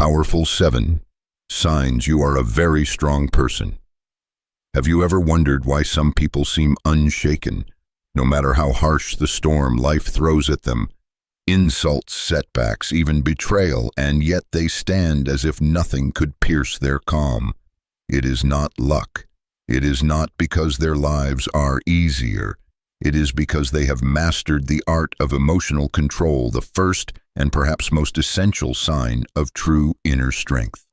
Powerful 7 Signs you are a very strong person. Have you ever wondered why some people seem unshaken, no matter how harsh the storm life throws at them? Insults, setbacks, even betrayal, and yet they stand as if nothing could pierce their calm. It is not luck. It is not because their lives are easier. It is because they have mastered the art of emotional control, the first and perhaps most essential sign of true inner strength.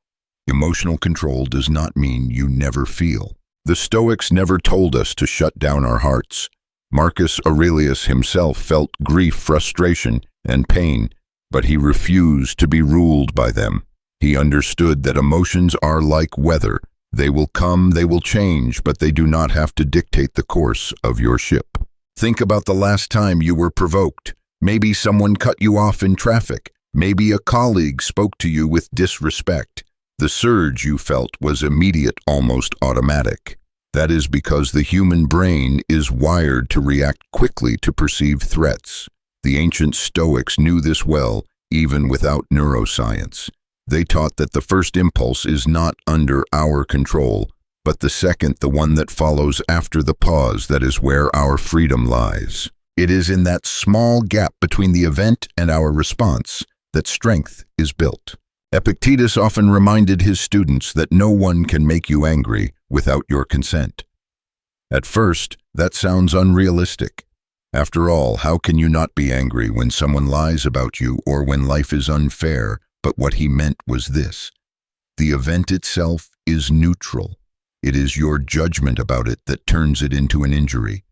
Emotional control does not mean you never feel. The Stoics never told us to shut down our hearts. Marcus Aurelius himself felt grief, frustration, and pain, but he refused to be ruled by them. He understood that emotions are like weather. They will come, they will change, but they do not have to dictate the course of your ship. Think about the last time you were provoked. Maybe someone cut you off in traffic. Maybe a colleague spoke to you with disrespect. The surge you felt was immediate, almost automatic. That is because the human brain is wired to react quickly to perceived threats. The ancient Stoics knew this well, even without neuroscience. They taught that the first impulse is not under our control, but the second, the one that follows after the pause, that is where our freedom lies. It is in that small gap between the event and our response that strength is built. Epictetus often reminded his students that no one can make you angry without your consent. At first, that sounds unrealistic. After all, how can you not be angry when someone lies about you or when life is unfair? But what he meant was this: the event itself is neutral. It is your judgment about it that turns it into an injury.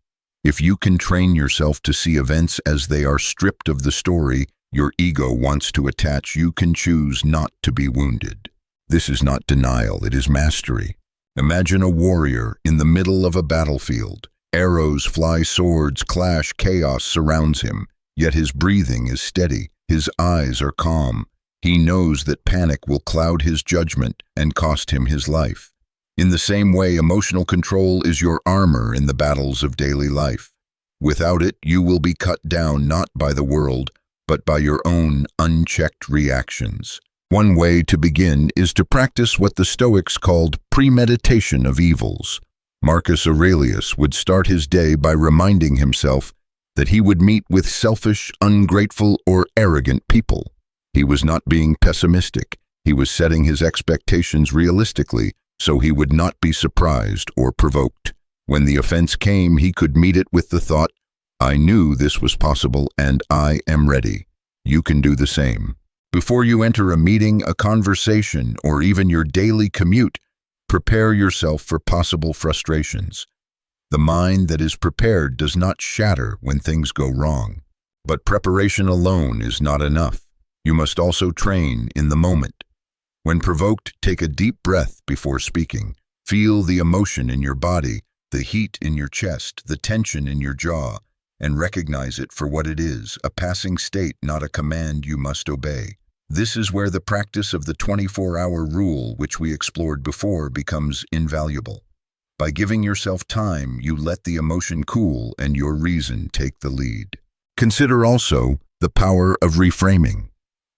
If you can train yourself to see events as they are, stripped of the story your ego wants to attach, you can choose not to be wounded. This is not denial, it is mastery. Imagine a warrior in the middle of a battlefield. Arrows fly, swords clash, chaos surrounds him, yet his breathing is steady, his eyes are calm. He knows that panic will cloud his judgment and cost him his life. In the same way, emotional control is your armor in the battles of daily life. Without it, you will be cut down not by the world, but by your own unchecked reactions. One way to begin is to practice what the Stoics called premeditation of evils. Marcus Aurelius would start his day by reminding himself that he would meet with selfish, ungrateful, or arrogant people. He was not being pessimistic. He was setting his expectations realistically, so he would not be surprised or provoked. When the offense came, he could meet it with the thought, "I knew this was possible and I am ready." You can do the same. Before you enter a meeting, a conversation, or even your daily commute, prepare yourself for possible frustrations. The mind that is prepared does not shatter when things go wrong. But preparation alone is not enough. You must also train in the moment. When provoked, take a deep breath before speaking. Feel the emotion in your body, the heat in your chest, the tension in your jaw, and recognize it for what it is, a passing state, not a command you must obey. This is where the practice of the 24-hour rule, which we explored before, becomes invaluable. By giving yourself time, you let the emotion cool and your reason take the lead. Consider also the power of reframing.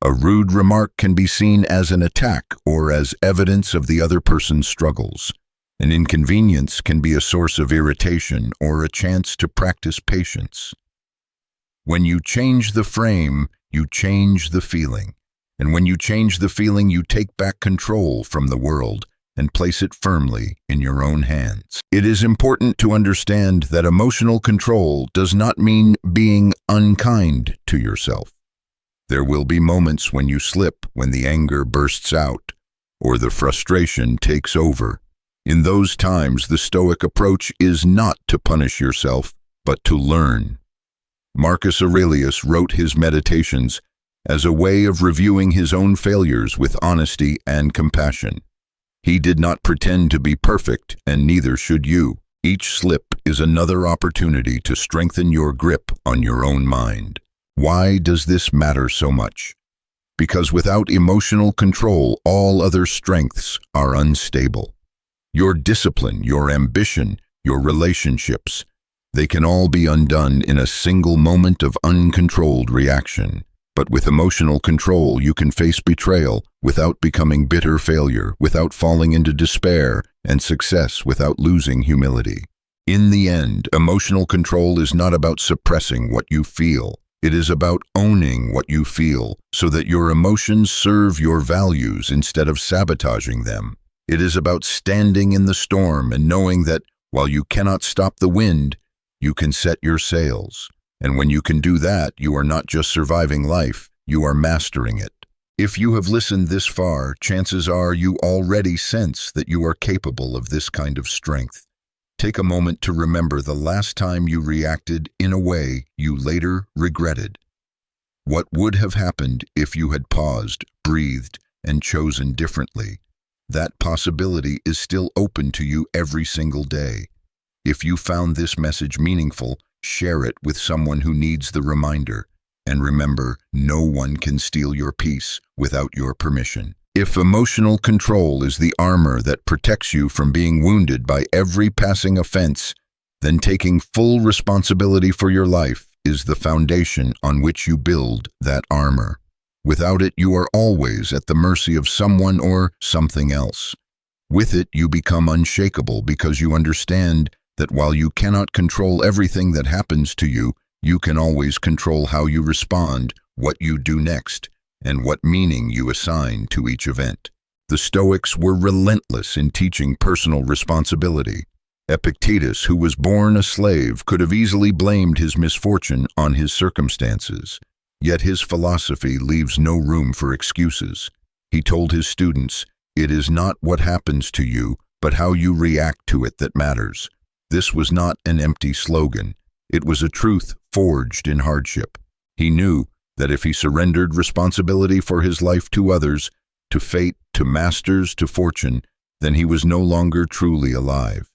A rude remark can be seen as an attack or as evidence of the other person's struggles. An inconvenience can be a source of irritation or a chance to practice patience. When you change the frame, you change the feeling. And when you change the feeling, you take back control from the world and place it firmly in your own hands. It is important to understand that emotional control does not mean being unkind to yourself. There will be moments when you slip, when the anger bursts out, or the frustration takes over. In those times, the Stoic approach is not to punish yourself, but to learn. Marcus Aurelius wrote his meditations as a way of reviewing his own failures with honesty and compassion. He did not pretend to be perfect, and neither should you. Each slip is another opportunity to strengthen your grip on your own mind. Why does this matter so much? Because without emotional control, all other strengths are unstable. Your discipline, your ambition, your relationships, they can all be undone in a single moment of uncontrolled reaction. But with emotional control, you can face betrayal without becoming bitter failure, without falling into despair, and success without losing humility. In the end, emotional control is not about suppressing what you feel. It is about owning what you feel so that your emotions serve your values instead of sabotaging them. It is about standing in the storm and knowing that while you cannot stop the wind, you can set your sails. And when you can do that, you are not just surviving life, you are mastering it. If you have listened this far, chances are you already sense that you are capable of this kind of strength. Take a moment to remember the last time you reacted in a way you later regretted. What would have happened if you had paused, breathed, and chosen differently? That possibility is still open to you every single day. If you found this message meaningful, share it with someone who needs the reminder. And remember, no one can steal your peace without your permission. If emotional control is the armor that protects you from being wounded by every passing offense, then taking full responsibility for your life is the foundation on which you build that armor. Without it, you are always at the mercy of someone or something else. With it, you become unshakable because you understand that while you cannot control everything that happens to you, you can always control how you respond, what you do next, and what meaning you assign to each event. The Stoics were relentless in teaching personal responsibility. Epictetus, who was born a slave, could have easily blamed his misfortune on his circumstances. Yet his philosophy leaves no room for excuses. He told his students, "It is not what happens to you, but how you react to it that matters." This was not an empty slogan. It was a truth forged in hardship. He knew that if he surrendered responsibility for his life to others, to fate, to masters, to fortune, then he was no longer truly alive.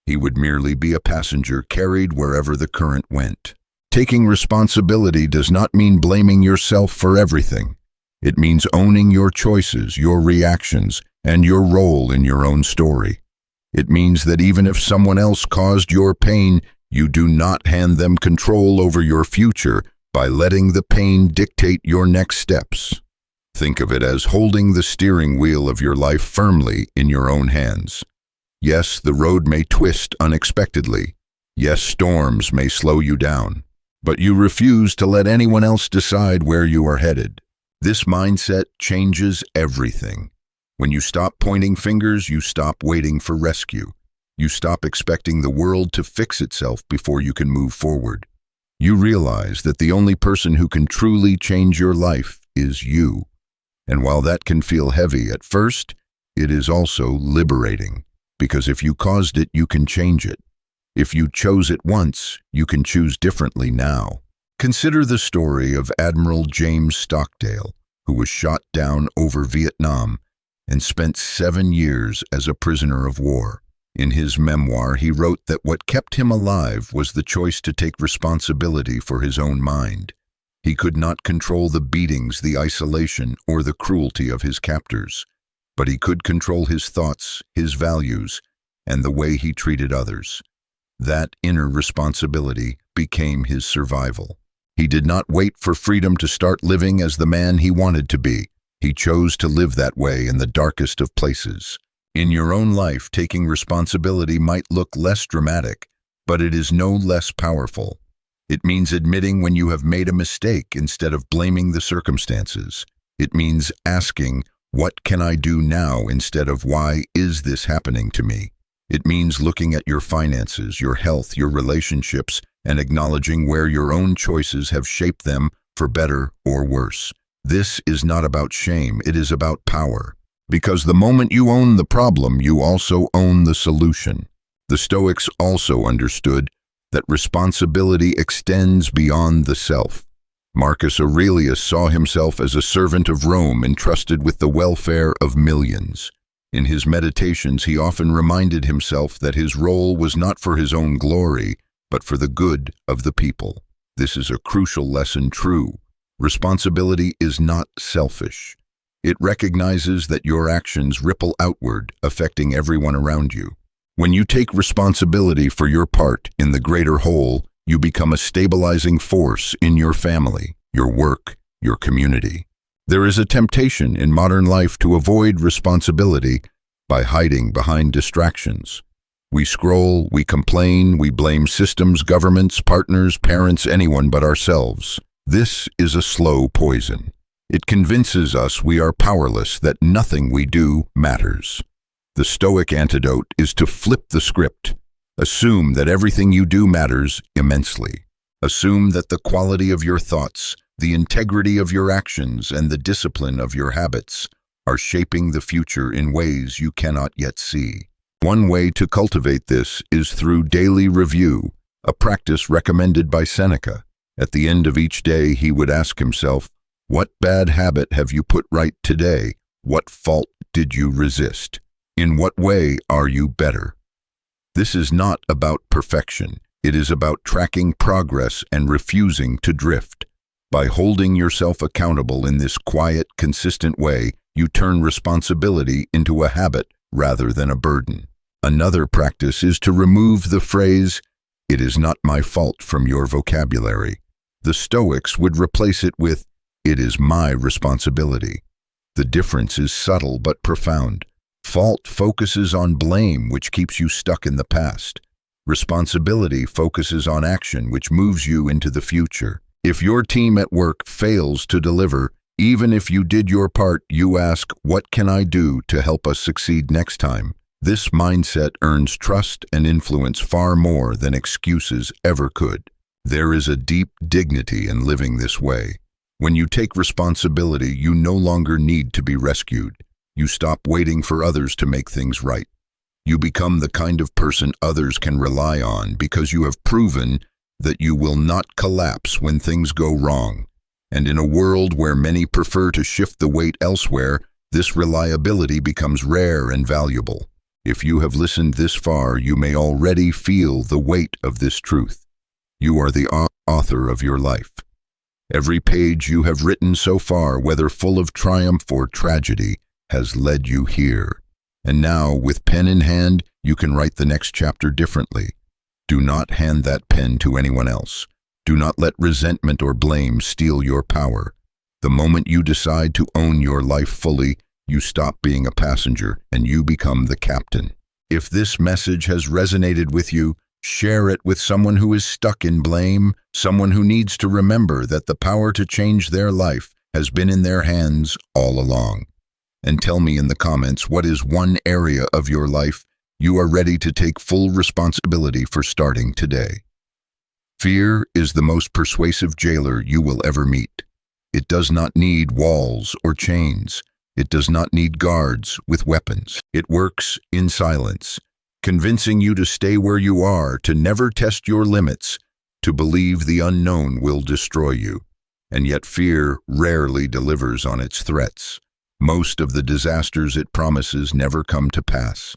He would merely be a passenger carried wherever the current went. Taking responsibility does not mean blaming yourself for everything. It means owning your choices, your reactions, and your role in your own story. It means that even if someone else caused your pain, you do not hand them control over your future by letting the pain dictate your next steps. Think of it as holding the steering wheel of your life firmly in your own hands. Yes, the road may twist unexpectedly. Yes, storms may slow you down. But you refuse to let anyone else decide where you are headed. This mindset changes everything. When you stop pointing fingers, you stop waiting for rescue. You stop expecting the world to fix itself before you can move forward. You realize that the only person who can truly change your life is you. And while that can feel heavy at first, it is also liberating. Because if you caused it, you can change it. If you chose it once, you can choose differently now. Consider the story of Admiral James Stockdale, who was shot down over Vietnam and spent 7 years as a prisoner of war. In his memoir, he wrote that what kept him alive was the choice to take responsibility for his own mind. He could not control the beatings, the isolation, or the cruelty of his captors, but he could control his thoughts, his values, and the way he treated others. That inner responsibility became his survival. He did not wait for freedom to start living as the man he wanted to be. He chose to live that way in the darkest of places. In your own life, taking responsibility might look less dramatic, but it is no less powerful. It means admitting when you have made a mistake instead of blaming the circumstances. It means asking, "What can I do now?" instead of "Why is this happening to me?" It means looking at your finances, your health, your relationships, and acknowledging where your own choices have shaped them for better or worse. This is not about shame, it is about power. Because the moment you own the problem, you also own the solution. The Stoics also understood that responsibility extends beyond the self. Marcus Aurelius saw himself as a servant of Rome entrusted with the welfare of millions. In his meditations, he often reminded himself that his role was not for his own glory, but for the good of the people. This is a crucial lesson true. Responsibility is not selfish. It recognizes that your actions ripple outward, affecting everyone around you. When you take responsibility for your part in the greater whole, you become a stabilizing force in your family, your work, your community. There is a temptation in modern life to avoid responsibility by hiding behind distractions. We scroll, we complain, we blame systems, governments, partners, parents, anyone but ourselves. This is a slow poison. It convinces us we are powerless, that nothing we do matters. The Stoic antidote is to flip the script. Assume that everything you do matters immensely. Assume that the quality of your thoughts, the integrity of your actions, and the discipline of your habits are shaping the future in ways you cannot yet see. One way to cultivate this is through daily review, a practice recommended by Seneca. At the end of each day, he would ask himself, what bad habit have you put right today? What fault did you resist? In what way are you better? This is not about perfection. It is about tracking progress and refusing to drift. By holding yourself accountable in this quiet, consistent way, you turn responsibility into a habit rather than a burden. Another practice is to remove the phrase, "It is not my fault," from your vocabulary. The Stoics would replace it with, "It is my responsibility." The difference is subtle but profound. Fault focuses on blame, which keeps you stuck in the past. Responsibility focuses on action, which moves you into the future. If your team at work fails to deliver, even if you did your part, you ask, what can I do to help us succeed next time? This mindset earns trust and influence far more than excuses ever could. There is a deep dignity in living this way. When you take responsibility, you no longer need to be rescued. You stop waiting for others to make things right. You become the kind of person others can rely on because you have proven that you will not collapse when things go wrong. And in a world where many prefer to shift the weight elsewhere, this reliability becomes rare and valuable. If you have listened this far, you may already feel the weight of this truth. You are the author of your life. Every page you have written so far, whether full of triumph or tragedy, has led you here. And now, with pen in hand, you can write the next chapter differently. Do not hand that pen to anyone else. Do not let resentment or blame steal your power. The moment you decide to own your life fully, you stop being a passenger and you become the captain. If this message has resonated with you, share it with someone who is stuck in blame, someone who needs to remember that the power to change their life has been in their hands all along. And tell me in the comments, what is one area of your life you are ready to take full responsibility for starting today? Fear is the most persuasive jailer you will ever meet. It does not need walls or chains. It does not need guards with weapons. It works in silence, convincing you to stay where you are, to never test your limits, to believe the unknown will destroy you. And yet fear rarely delivers on its threats. Most of the disasters it promises never come to pass.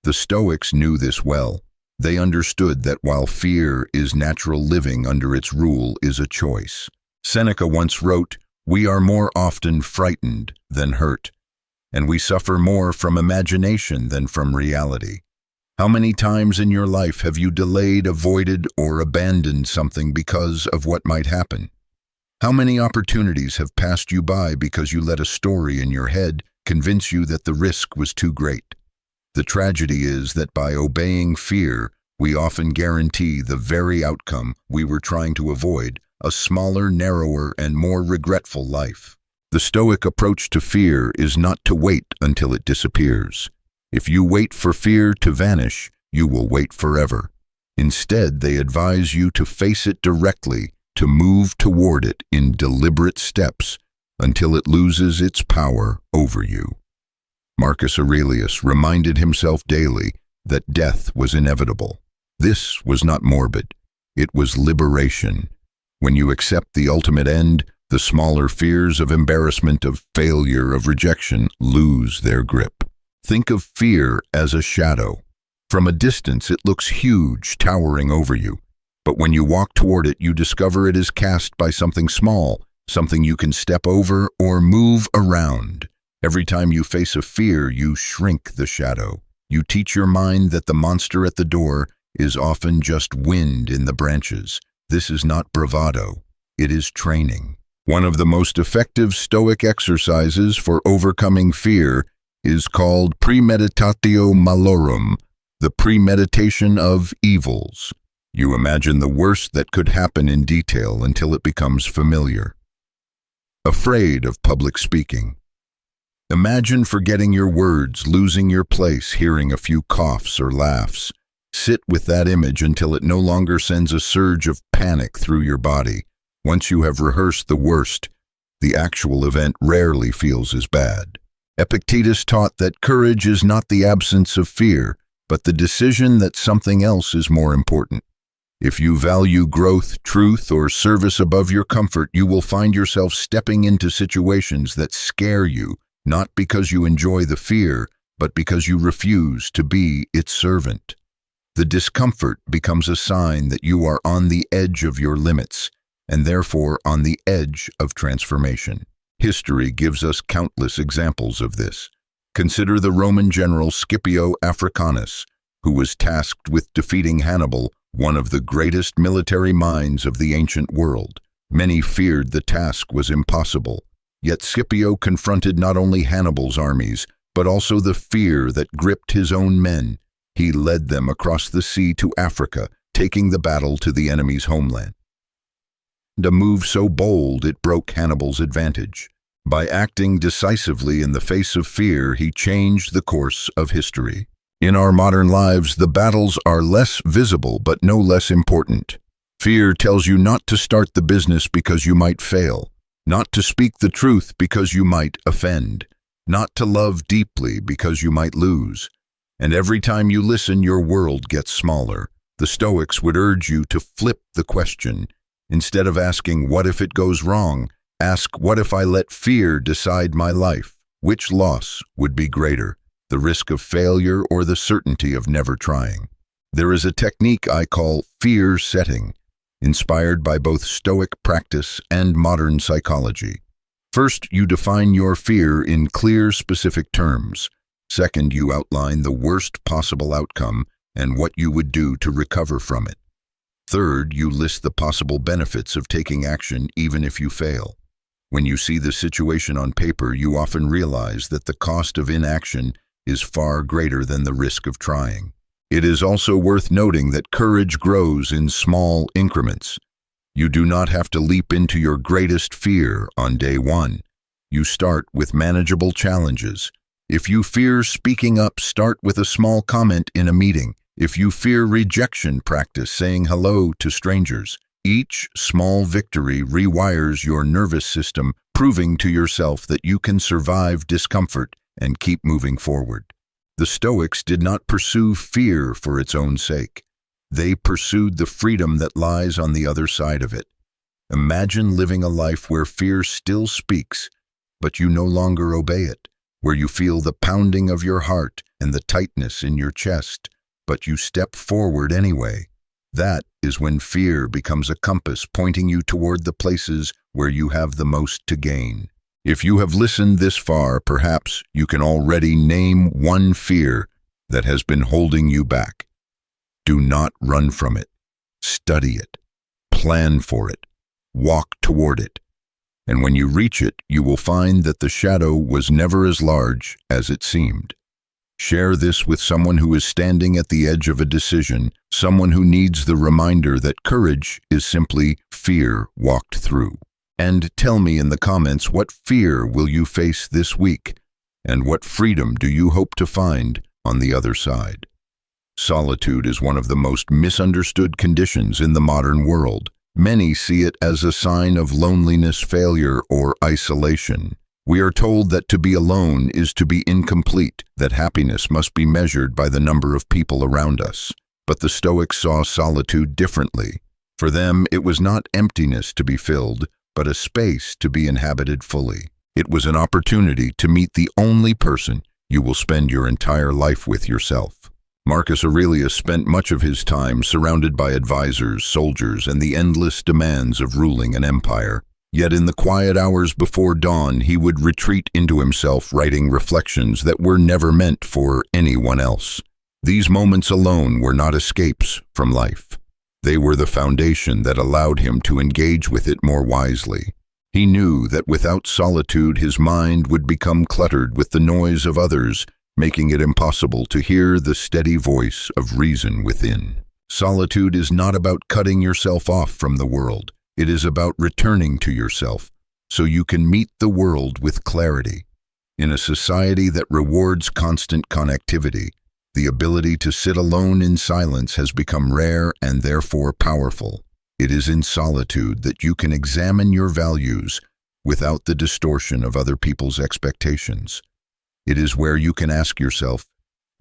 The Stoics knew this well. They understood that while fear is natural, living under its rule is a choice. Seneca once wrote, "We are more often frightened than hurt, and we suffer more from imagination than from reality." How many times in your life have you delayed, avoided, or abandoned something because of what might happen? How many opportunities have passed you by because you let a story in your head convince you that the risk was too great? The tragedy is that by obeying fear, we often guarantee the very outcome we were trying to avoid, a smaller, narrower, and more regretful life. The Stoic approach to fear is not to wait until it disappears. If you wait for fear to vanish, you will wait forever. Instead, they advise you to face it directly, to move toward it in deliberate steps until it loses its power over you. Marcus Aurelius reminded himself daily that death was inevitable. This was not morbid. It was liberation. When you accept the ultimate end, the smaller fears of embarrassment, of failure, of rejection lose their grip. Think of fear as a shadow. From a distance, it looks huge, towering over you. But when you walk toward it, you discover it is cast by something small, something you can step over or move around. Every time you face a fear, you shrink the shadow. You teach your mind that the monster at the door is often just wind in the branches. This is not bravado. It is training. One of the most effective Stoic exercises for overcoming fear is called premeditatio malorum, the premeditation of evils. You imagine the worst that could happen in detail until it becomes familiar. Afraid of public speaking. Imagine forgetting your words, losing your place, hearing a few coughs or laughs. Sit with that image until it no longer sends a surge of panic through your body. Once you have rehearsed the worst, the actual event rarely feels as bad. Epictetus taught that courage is not the absence of fear, but the decision that something else is more important. If you value growth, truth, or service above your comfort, you will find yourself stepping into situations that scare you, not because you enjoy the fear, but because you refuse to be its servant. The discomfort becomes a sign that you are on the edge of your limits, and therefore on the edge of transformation. History gives us countless examples of this. Consider the Roman general Scipio Africanus, who was tasked with defeating Hannibal, one of the greatest military minds of the ancient world. Many feared the task was impossible, yet Scipio confronted not only Hannibal's armies, but also the fear that gripped his own men. He led them across the sea to Africa, taking the battle to the enemy's homeland. A move so bold it broke Hannibal's advantage. By acting decisively in the face of fear, he changed the course of history. In our modern lives, the battles are less visible but no less important. Fear tells you not to start the business because you might fail, not to speak the truth because you might offend, not to love deeply because you might lose. And every time you listen, your world gets smaller. The Stoics would urge you to flip the question. Instead of asking, "What if it goes wrong?" ask, "What if I let fear decide my life?" Which loss would be greater, the risk of failure or the certainty of never trying? There is a technique I call fear setting, inspired by both Stoic practice and modern psychology. First, you define your fear in clear, specific terms. Second, you outline the worst possible outcome and what you would do to recover from it. Third, you list the possible benefits of taking action even if you fail. When you see the situation on paper, you often realize that the cost of inaction is far greater than the risk of trying. It is also worth noting that courage grows in small increments. You do not have to leap into your greatest fear on day one. You start with manageable challenges. If you fear speaking up, start with a small comment in a meeting. If you fear rejection, practice saying hello to strangers. Each small victory rewires your nervous system, proving to yourself that you can survive discomfort and keep moving forward. The Stoics did not pursue fear for its own sake. They pursued the freedom that lies on the other side of it. Imagine living a life where fear still speaks, but you no longer obey it, where you feel the pounding of your heart and the tightness in your chest, but you step forward anyway. That is when fear becomes a compass pointing you toward the places where you have the most to gain. If you have listened this far, perhaps you can already name one fear that has been holding you back. Do not run from it. Study it. Plan for it. Walk toward it. And when you reach it, you will find that the shadow was never as large as it seemed. Share this with someone who is standing at the edge of a decision, someone who needs the reminder that courage is simply fear walked through. And tell me in the comments, what fear will you face this week, and what freedom do you hope to find on the other side? Solitude is one of the most misunderstood conditions in the modern world. Many see it as a sign of loneliness, failure, or isolation. We are told that to be alone is to be incomplete, that happiness must be measured by the number of people around us. But the Stoics saw solitude differently. For them, it was not emptiness to be filled, but a space to be inhabited fully. It was an opportunity to meet the only person you will spend your entire life with, yourself. Marcus Aurelius spent much of his time surrounded by advisors, soldiers, and the endless demands of ruling an empire. Yet in the quiet hours before dawn, he would retreat into himself, writing reflections that were never meant for anyone else. These moments alone were not escapes from life. They were the foundation that allowed him to engage with it more wisely. He knew that without solitude his mind would become cluttered with the noise of others, making it impossible to hear the steady voice of reason within. Solitude is not about cutting yourself off from the world. It is about returning to yourself, so you can meet the world with clarity. In a society that rewards constant connectivity, the ability to sit alone in silence has become rare and therefore powerful. It is in solitude that you can examine your values without the distortion of other people's expectations. It is where you can ask yourself,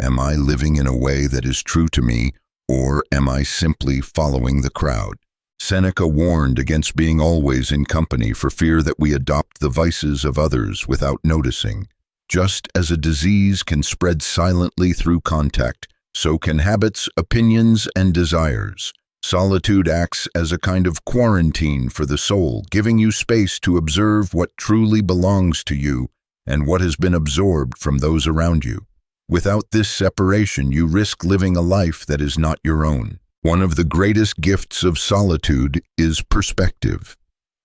am I living in a way that is true to me, or am I simply following the crowd? Seneca warned against being always in company for fear that we adopt the vices of others without noticing. Just as a disease can spread silently through contact, so can habits, opinions, and desires. Solitude acts as a kind of quarantine for the soul, giving you space to observe what truly belongs to you and what has been absorbed from those around you. Without this separation, you risk living a life that is not your own. One of the greatest gifts of solitude is perspective.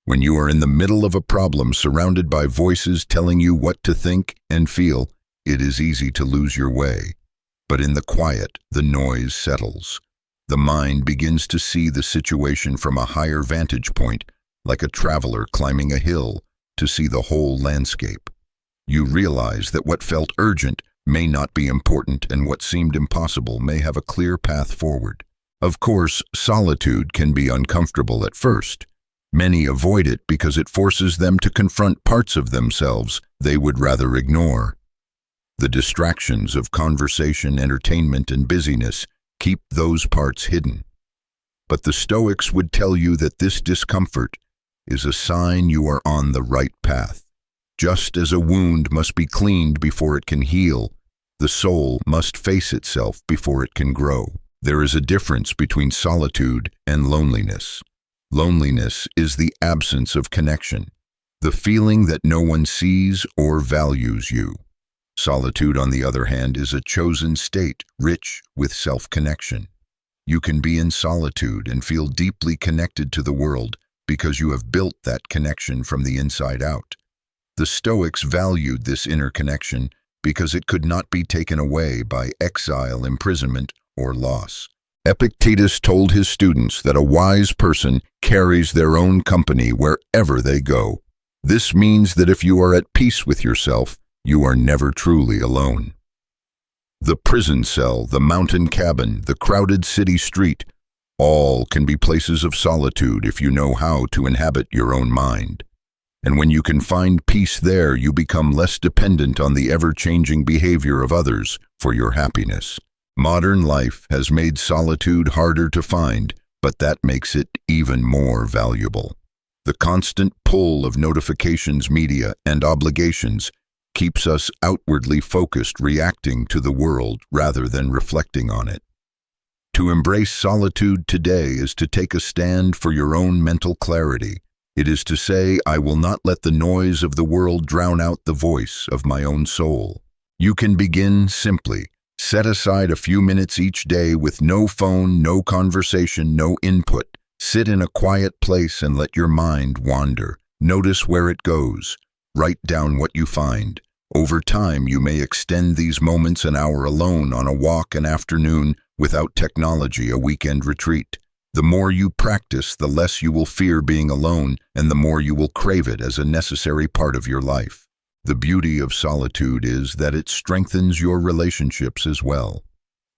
When you are in the middle of a problem surrounded by voices telling you what to think and feel, it is easy to lose your way. But in the quiet, the noise settles. The mind begins to see the situation from a higher vantage point, like a traveler climbing a hill to see the whole landscape. You realize that what felt urgent may not be important, and what seemed impossible may have a clear path forward. Of course, solitude can be uncomfortable at first. Many avoid it because it forces them to confront parts of themselves they would rather ignore. The distractions of conversation, entertainment, and busyness keep those parts hidden. But the Stoics would tell you that this discomfort is a sign you are on the right path. Just as a wound must be cleaned before it can heal, the soul must face itself before it can grow. There is a difference between solitude and loneliness. Loneliness is the absence of connection, the feeling that no one sees or values you. Solitude, on the other hand, is a chosen state, rich with self-connection. You can be in solitude and feel deeply connected to the world because you have built that connection from the inside out. The Stoics valued this inner connection because it could not be taken away by exile, imprisonment, or loss. Epictetus told his students that a wise person carries their own company wherever they go. This means that if you are at peace with yourself, you are never truly alone. The prison cell, the mountain cabin, the crowded city street, all can be places of solitude if you know how to inhabit your own mind. And when you can find peace there, you become less dependent on the ever-changing behavior of others for your happiness. Modern life has made solitude harder to find, but that makes it even more valuable. The constant pull of notifications, media, and obligations keeps us outwardly focused, reacting to the world rather than reflecting on it. To embrace solitude today is to take a stand for your own mental clarity. It is to say, I will not let the noise of the world drown out the voice of my own soul. You can begin simply. Set aside a few minutes each day with no phone, no conversation, no input. Sit in a quiet place and let your mind wander. Notice where it goes. Write down what you find. Over time, you may extend these moments an hour alone, on a walk, an afternoon, without technology, a weekend retreat. The more you practice, the less you will fear being alone, and the more you will crave it as a necessary part of your life. The beauty of solitude is that it strengthens your relationships as well.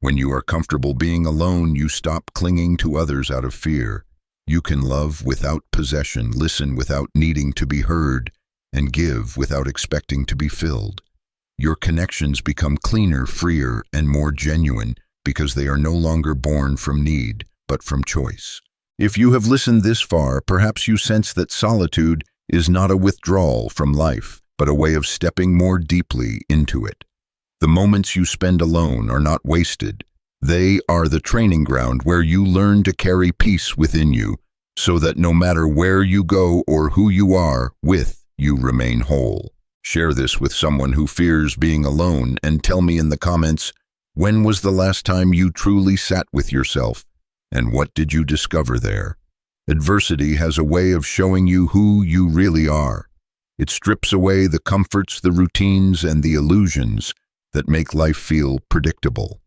When you are comfortable being alone, you stop clinging to others out of fear. You can love without possession, listen without needing to be heard, and give without expecting to be filled. Your connections become cleaner, freer, and more genuine because they are no longer born from need, but from choice. If you have listened this far, perhaps you sense that solitude is not a withdrawal from life, but a way of stepping more deeply into it. The moments you spend alone are not wasted. They are the training ground where you learn to carry peace within you, so that no matter where you go or who you are with, you remain whole. Share this with someone who fears being alone and tell me in the comments, when was the last time you truly sat with yourself, and what did you discover there? Adversity has a way of showing you who you really are. It strips away the comforts, the routines, and the illusions that make life feel predictable.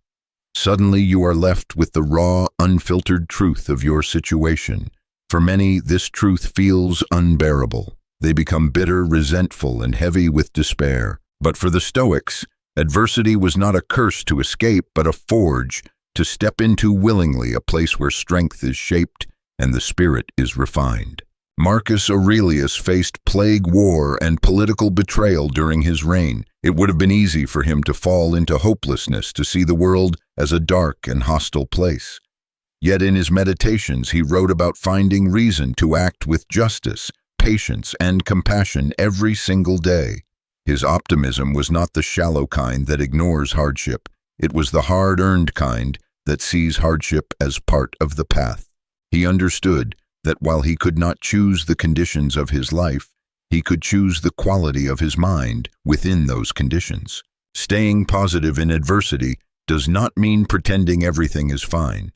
Suddenly you are left with the raw, unfiltered truth of your situation. For many, this truth feels unbearable. They become bitter, resentful, and heavy with despair. But for the Stoics, adversity was not a curse to escape, but a forge to step into willingly, a place where strength is shaped and the spirit is refined. Marcus Aurelius faced plague, war, and political betrayal during his reign. It would have been easy for him to fall into hopelessness, to see the world as a dark and hostile place. Yet in his meditations he wrote about finding reason to act with justice, patience, and compassion every single day. His optimism was not the shallow kind that ignores hardship. It was the hard-earned kind that sees hardship as part of the path. He understood that while he could not choose the conditions of his life, he could choose the quality of his mind within those conditions. Staying positive in adversity does not mean pretending everything is fine.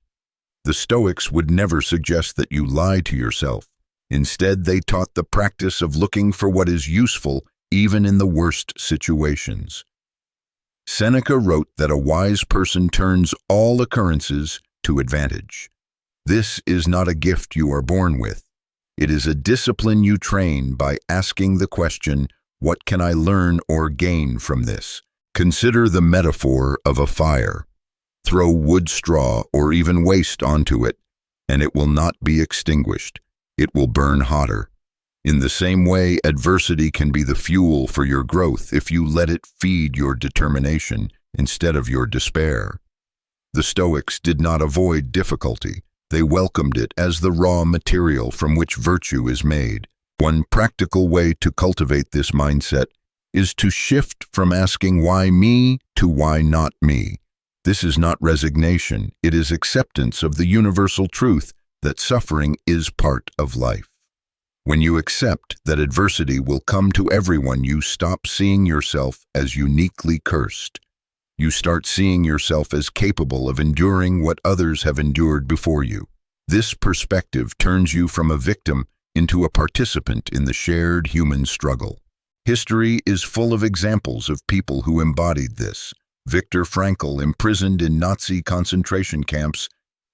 The Stoics would never suggest that you lie to yourself. Instead, they taught the practice of looking for what is useful even in the worst situations. Seneca wrote that a wise person turns all occurrences to advantage. This is not a gift you are born with. It is a discipline you train by asking the question, what can I learn or gain from this? Consider the metaphor of a fire. Throw wood, straw, or even waste onto it, and it will not be extinguished. It will burn hotter. In the same way, adversity can be the fuel for your growth if you let it feed your determination instead of your despair. The Stoics did not avoid difficulty. They welcomed it as the raw material from which virtue is made. One practical way to cultivate this mindset is to shift from asking why me to why not me. This is not resignation, it is acceptance of the universal truth that suffering is part of life. When you accept that adversity will come to everyone, you stop seeing yourself as uniquely cursed. You start seeing yourself as capable of enduring what others have endured before you. This perspective turns you from a victim into a participant in the shared human struggle. History is full of examples of people who embodied this. Viktor Frankl, imprisoned in Nazi concentration camps,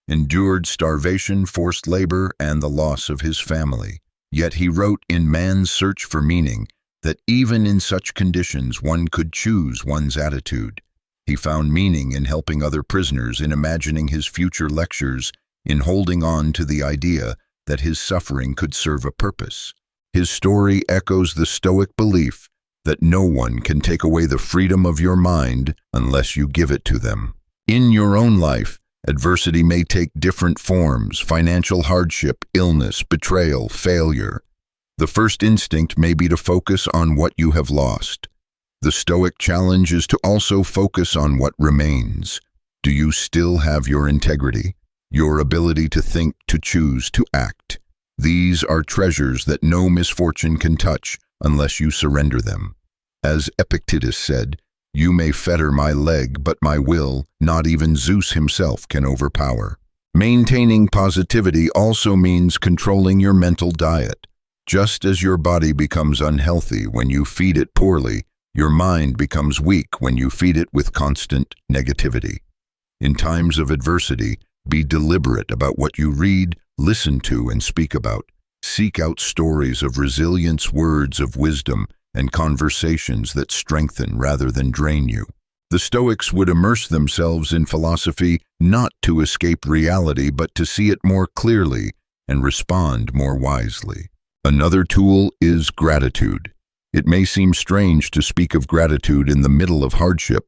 endured starvation, forced labor, and the loss of his family. Yet he wrote in Man's Search for Meaning that even in such conditions one could choose one's attitude. He found meaning in helping other prisoners, in imagining his future lectures, in holding on to the idea that his suffering could serve a purpose. His story echoes the Stoic belief that no one can take away the freedom of your mind unless you give it to them. In your own life, adversity may take different forms: financial hardship, illness, betrayal, failure. The first instinct may be to focus on what you have lost. The Stoic challenge is to also focus on what remains. Do you still have your integrity, your ability to think, to choose, to act? These are treasures that no misfortune can touch unless you surrender them. As Epictetus said, "You may fetter my leg, but my will, not even Zeus himself can overpower." Maintaining positivity also means controlling your mental diet. Just as your body becomes unhealthy when you feed it poorly, your mind becomes weak when you feed it with constant negativity. In times of adversity, be deliberate about what you read, listen to, and speak about. Seek out stories of resilience, words of wisdom, and conversations that strengthen rather than drain you. The Stoics would immerse themselves in philosophy not to escape reality, but to see it more clearly and respond more wisely. Another tool is gratitude. It may seem strange to speak of gratitude in the middle of hardship,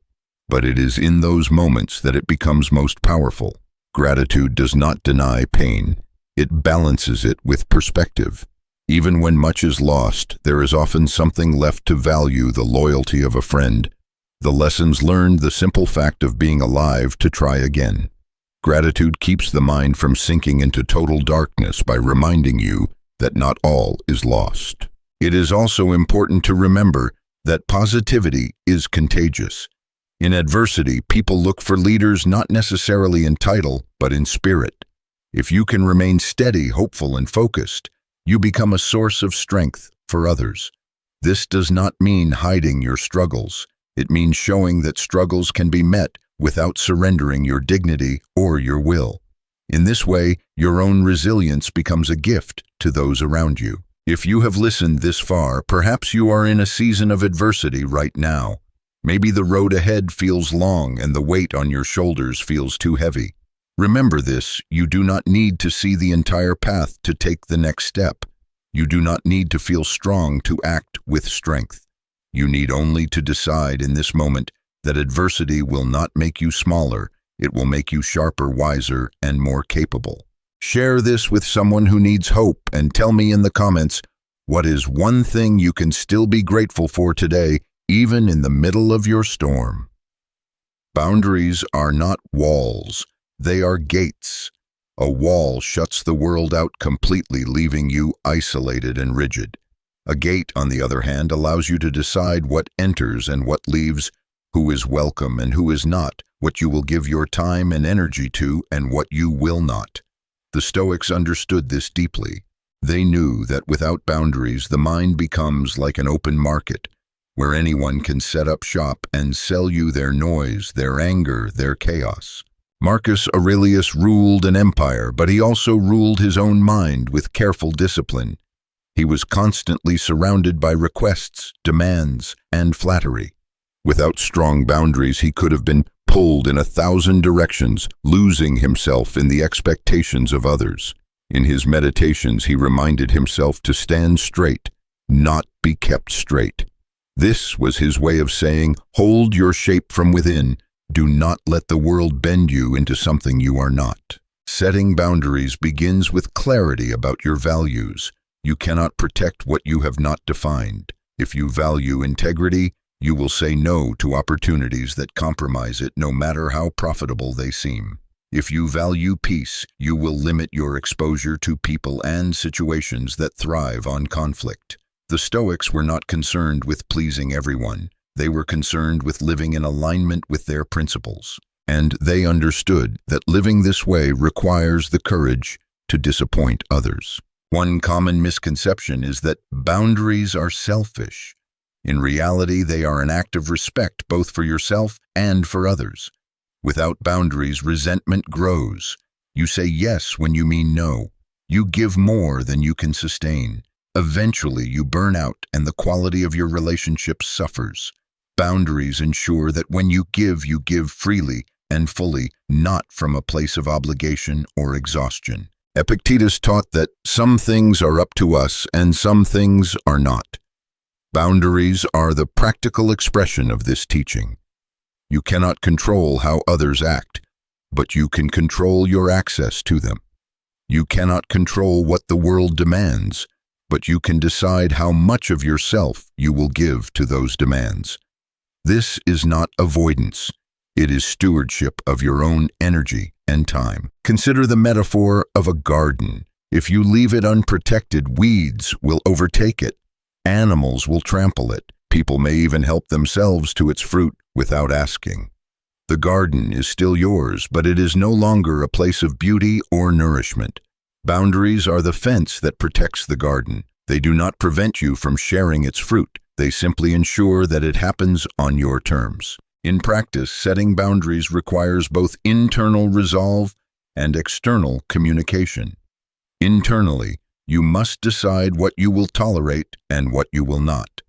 but it is in those moments that it becomes most powerful. Gratitude does not deny pain. It balances it with perspective. Even when much is lost, there is often something left to value: the loyalty of a friend, the lessons learned, the simple fact of being alive to try again. Gratitude keeps the mind from sinking into total darkness by reminding you that not all is lost. It is also important to remember that positivity is contagious. In adversity, people look for leaders not necessarily in title, but in spirit. If you can remain steady, hopeful, and focused, you become a source of strength for others. This does not mean hiding your struggles. It means showing that struggles can be met without surrendering your dignity or your will. In this way, your own resilience becomes a gift to those around you. If you have listened this far, perhaps you are in a season of adversity right now. Maybe the road ahead feels long and the weight on your shoulders feels too heavy. Remember this: you do not need to see the entire path to take the next step. You do not need to feel strong to act with strength. You need only to decide in this moment that adversity will not make you smaller. It will make you sharper, wiser, and more capable. Share this with someone who needs hope and tell me in the comments, what is one thing you can still be grateful for today, even in the middle of your storm? Boundaries are not walls. They are gates. A wall shuts the world out completely, leaving you isolated and rigid. A gate, on the other hand, allows you to decide what enters and what leaves, who is welcome and who is not, what you will give your time and energy to and what you will not. The Stoics understood this deeply. They knew that without boundaries, the mind becomes like an open market, where anyone can set up shop and sell you their noise, their anger, their chaos. Marcus Aurelius ruled an empire, but he also ruled his own mind with careful discipline. He was constantly surrounded by requests, demands, and flattery. Without strong boundaries, he could have been pulled in 1,000 directions, losing himself in the expectations of others. In his meditations, he reminded himself to stand straight, not be kept straight. This was his way of saying, hold your shape from within. Do not let the world bend you into something you are not. Setting boundaries begins with clarity about your values. You cannot protect what you have not defined. If you value integrity, you will say no to opportunities that compromise it, no matter how profitable they seem. If you value peace, you will limit your exposure to people and situations that thrive on conflict. The Stoics were not concerned with pleasing everyone. They were concerned with living in alignment with their principles. And they understood that living this way requires the courage to disappoint others. One common misconception is that boundaries are selfish. In reality, they are an act of respect both for yourself and for others. Without boundaries, resentment grows. You say yes when you mean no. You give more than you can sustain. Eventually, you burn out and the quality of your relationship suffers. Boundaries ensure that when you give freely and fully, not from a place of obligation or exhaustion. Epictetus taught that some things are up to us and some things are not. Boundaries are the practical expression of this teaching. You cannot control how others act, but you can control your access to them. You cannot control what the world demands, but you can decide how much of yourself you will give to those demands. This is not avoidance. It is stewardship of your own energy and time. Consider the metaphor of a garden. If you leave it unprotected, weeds will overtake it. Animals will trample it. People may even help themselves to its fruit without asking. The garden is still yours, but it is no longer a place of beauty or nourishment. Boundaries are the fence that protects the garden. They do not prevent you from sharing its fruit. They simply ensure that it happens on your terms. In practice, setting boundaries requires both internal resolve and external communication. Internally, you must decide what you will tolerate and what you will not.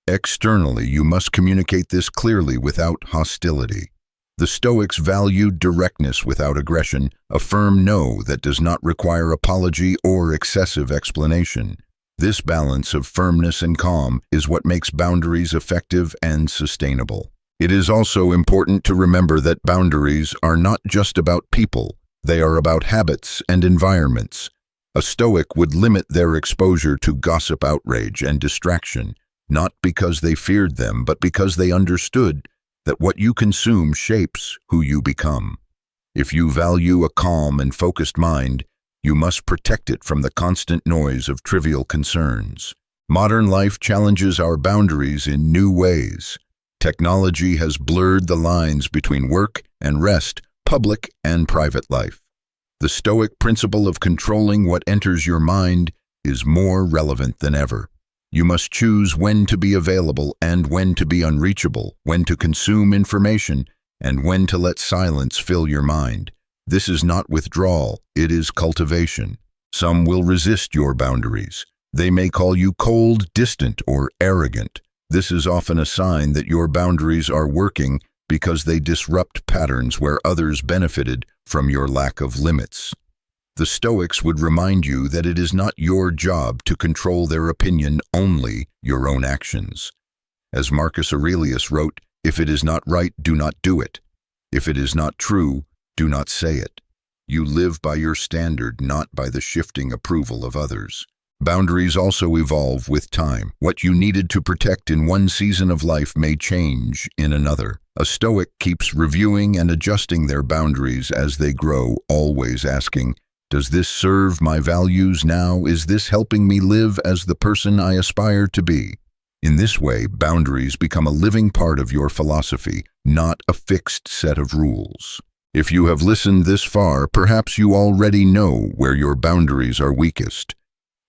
Externally, you must communicate this clearly without hostility. The Stoics valued directness without aggression, a firm no that does not require apology or excessive explanation. This balance of firmness and calm is what makes boundaries effective and sustainable. It is also important to remember that boundaries are not just about people. They are about habits and environments. A Stoic would limit their exposure to gossip, outrage, and distraction, not because they feared them, but because they understood that what you consume shapes who you become. If you value a calm and focused mind, you must protect it from the constant noise of trivial concerns. Modern life challenges our boundaries in new ways. Technology has blurred the lines between work and rest, public and private life. The Stoic principle of controlling what enters your mind is more relevant than ever. You must choose when to be available and when to be unreachable, when to consume information and when to let silence fill your mind. This is not withdrawal, it is cultivation. Some will resist your boundaries. They may call you cold, distant, or arrogant. This is often a sign that your boundaries are working because they disrupt patterns where others benefited from your lack of limits. The Stoics would remind you that it is not your job to control their opinion, only your own actions. As Marcus Aurelius wrote, "If it is not right, do not do it. If it is not true, do not say it." You live by your standard, not by the shifting approval of others. Boundaries also evolve with time. What you needed to protect in one season of life may change in another. A Stoic keeps reviewing and adjusting their boundaries as they grow, always asking, "Does this serve my values now? Is this helping me live as the person I aspire to be?" In this way, boundaries become a living part of your philosophy, not a fixed set of rules. If you have listened this far, perhaps you already know where your boundaries are weakest.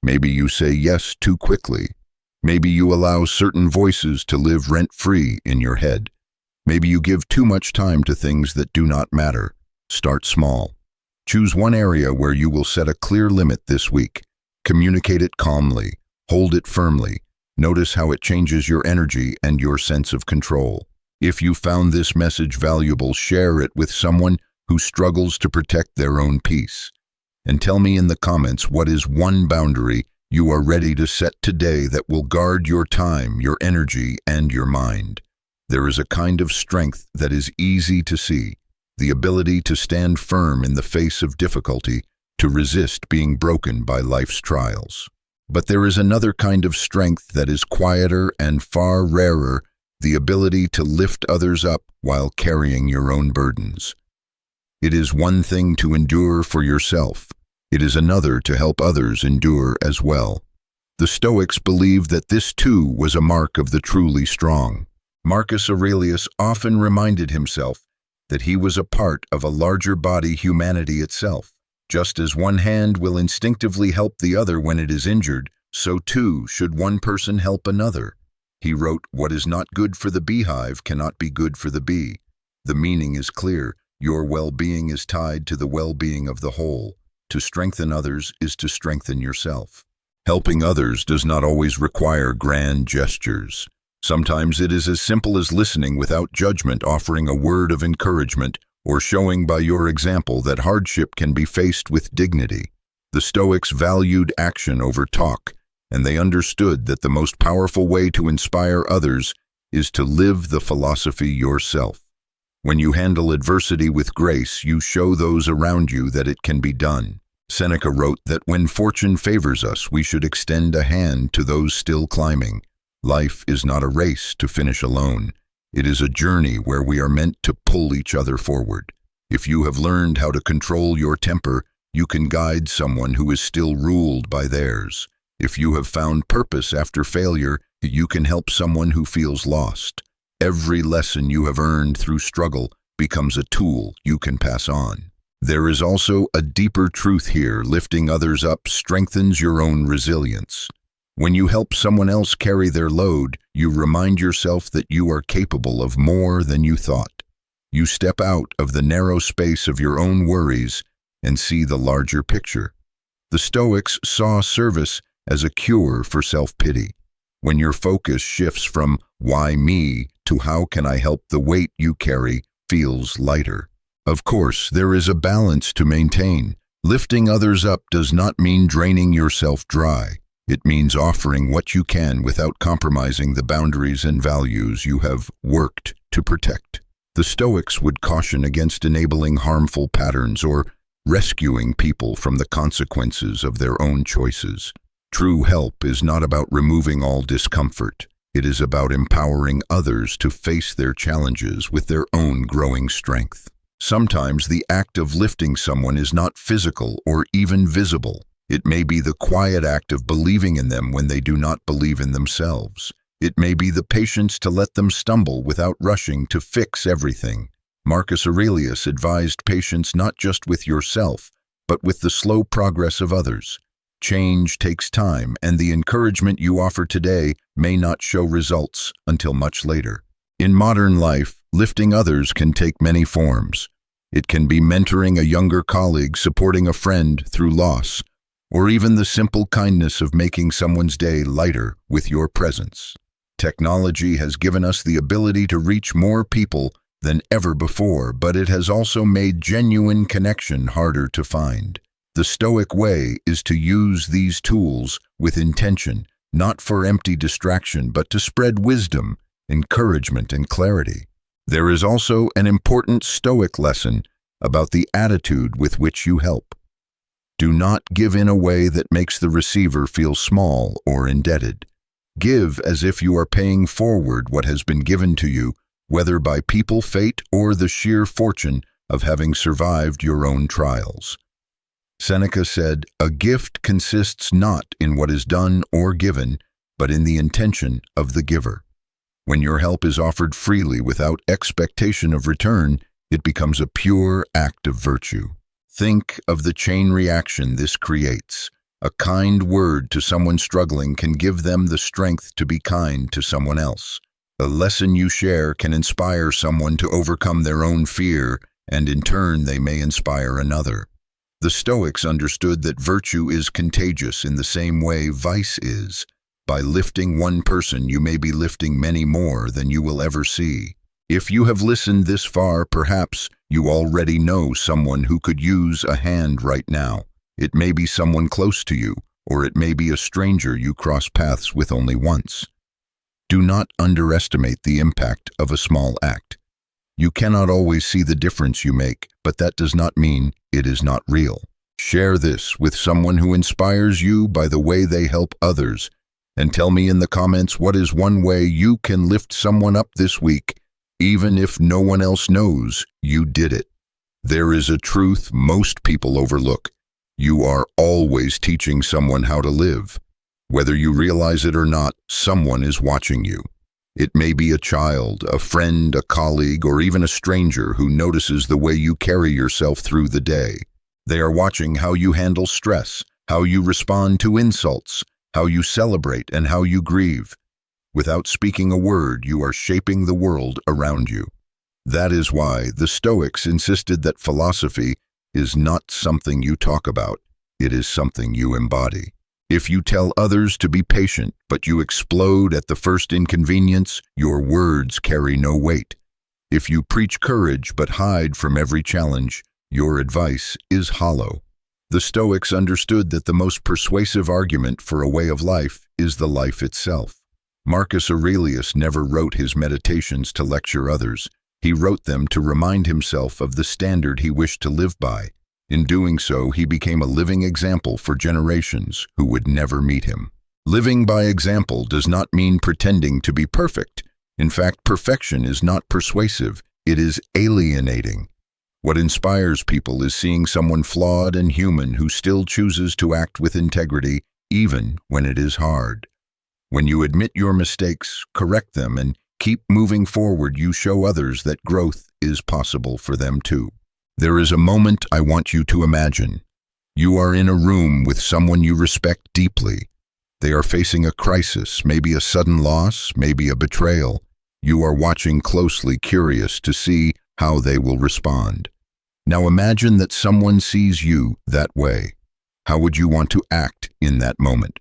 Maybe you say yes too quickly. Maybe you allow certain voices to live rent-free in your head. Maybe you give too much time to things that do not matter. Start small. Choose one area where you will set a clear limit this week. Communicate it calmly. Hold it firmly. Notice how it changes your energy and your sense of control. If you found this message valuable, share it with someone who struggles to protect their own peace. And tell me in the comments, what is one boundary you are ready to set today that will guard your time, your energy, and your mind? There is a kind of strength that is easy to see, the ability to stand firm in the face of difficulty, to resist being broken by life's trials. But there is another kind of strength that is quieter and far rarer, the ability to lift others up while carrying your own burdens. It is one thing to endure for yourself. It is another to help others endure as well. The Stoics believed that this too was a mark of the truly strong. Marcus Aurelius often reminded himself that he was a part of a larger body, humanity itself. Just as one hand will instinctively help the other when it is injured, so too should one person help another. He wrote, "What is not good for the beehive cannot be good for the bee." The meaning is clear. Your well-being is tied to the well-being of the whole. To strengthen others is to strengthen yourself. Helping others does not always require grand gestures. Sometimes it is as simple as listening without judgment, offering a word of encouragement, or showing by your example that hardship can be faced with dignity. The Stoics valued action over talk, and they understood that the most powerful way to inspire others is to live the philosophy yourself. When you handle adversity with grace, you show those around you that it can be done. Seneca wrote that when fortune favors us, we should extend a hand to those still climbing. Life is not a race to finish alone. It is a journey where we are meant to pull each other forward. If you have learned how to control your temper, you can guide someone who is still ruled by theirs. If you have found purpose after failure, you can help someone who feels lost. Every lesson you have earned through struggle becomes a tool you can pass on. There is also a deeper truth here. Lifting others up strengthens your own resilience. When you help someone else carry their load, you remind yourself that you are capable of more than you thought. You step out of the narrow space of your own worries and see the larger picture. The Stoics saw service as a cure for self-pity. When your focus shifts from "why me" to "how can I help," the weight you carry feels lighter. Of course, there is a balance to maintain. Lifting others up does not mean draining yourself dry. It means offering what you can without compromising the boundaries and values you have worked to protect. The Stoics would caution against enabling harmful patterns or rescuing people from the consequences of their own choices. True help is not about removing all discomfort. It is about empowering others to face their challenges with their own growing strength. Sometimes the act of lifting someone is not physical or even visible. It may be the quiet act of believing in them when they do not believe in themselves. It may be the patience to let them stumble without rushing to fix everything. Marcus Aurelius advised patience not just with yourself, but with the slow progress of others. Change takes time, and the encouragement you offer today may not show results until much later. In modern life, lifting others can take many forms. It can be mentoring a younger colleague, supporting a friend through loss, or even the simple kindness of making someone's day lighter with your presence. Technology has given us the ability to reach more people than ever before, but it has also made genuine connection harder to find. The Stoic way is to use these tools with intention, not for empty distraction, but to spread wisdom, encouragement, and clarity. There is also an important Stoic lesson about the attitude with which you help. Do not give in a way that makes the receiver feel small or indebted. Give as if you are paying forward what has been given to you, whether by people, fate, or the sheer fortune of having survived your own trials. Seneca said, "A gift consists not in what is done or given, but in the intention of the giver." When your help is offered freely without expectation of return, it becomes a pure act of virtue. Think of the chain reaction this creates. A kind word to someone struggling can give them the strength to be kind to someone else. A lesson you share can inspire someone to overcome their own fear, and in turn they may inspire another. The Stoics understood that virtue is contagious in the same way vice is. By lifting one person, you may be lifting many more than you will ever see. If you have listened this far, perhaps you already know someone who could use a hand right now. It may be someone close to you, or it may be a stranger you cross paths with only once. Do not underestimate the impact of a small act. You cannot always see the difference you make, but that does not mean it is not real. Share this with someone who inspires you by the way they help others, and tell me in the comments what is one way you can lift someone up this week, even if no one else knows you did it. There is a truth most people overlook. You are always teaching someone how to live. Whether you realize it or not, someone is watching you. It may be a child, a friend, a colleague, or even a stranger who notices the way you carry yourself through the day. They are watching how you handle stress, how you respond to insults, how you celebrate, and how you grieve. Without speaking a word, you are shaping the world around you. That is why the Stoics insisted that philosophy is not something you talk about, it is something you embody. If you tell others to be patient, but you explode at the first inconvenience, your words carry no weight. If you preach courage but hide from every challenge, your advice is hollow. The Stoics understood that the most persuasive argument for a way of life is the life itself. Marcus Aurelius never wrote his meditations to lecture others. He wrote them to remind himself of the standard he wished to live by. In doing so, he became a living example for generations who would never meet him. Living by example does not mean pretending to be perfect. In fact, perfection is not persuasive, it is alienating. What inspires people is seeing someone flawed and human who still chooses to act with integrity, even when it is hard. When you admit your mistakes, correct them, and keep moving forward, you show others that growth is possible for them too. There is a moment I want you to imagine. You are in a room with someone you respect deeply. They are facing a crisis, maybe a sudden loss, maybe a betrayal. You are watching closely, curious to see how they will respond. Now imagine that someone sees you that way. How would you want to act in that moment?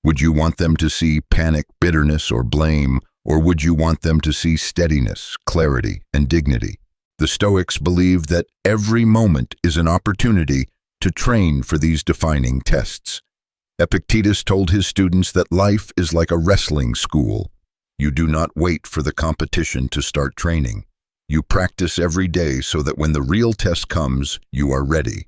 Would you want them to see panic, bitterness, or blame, or would you want them to see steadiness, clarity, and dignity? The Stoics believed that every moment is an opportunity to train for these defining tests. Epictetus told his students that life is like a wrestling school. You do not wait for the competition to start training. You practice every day so that when the real test comes, you are ready.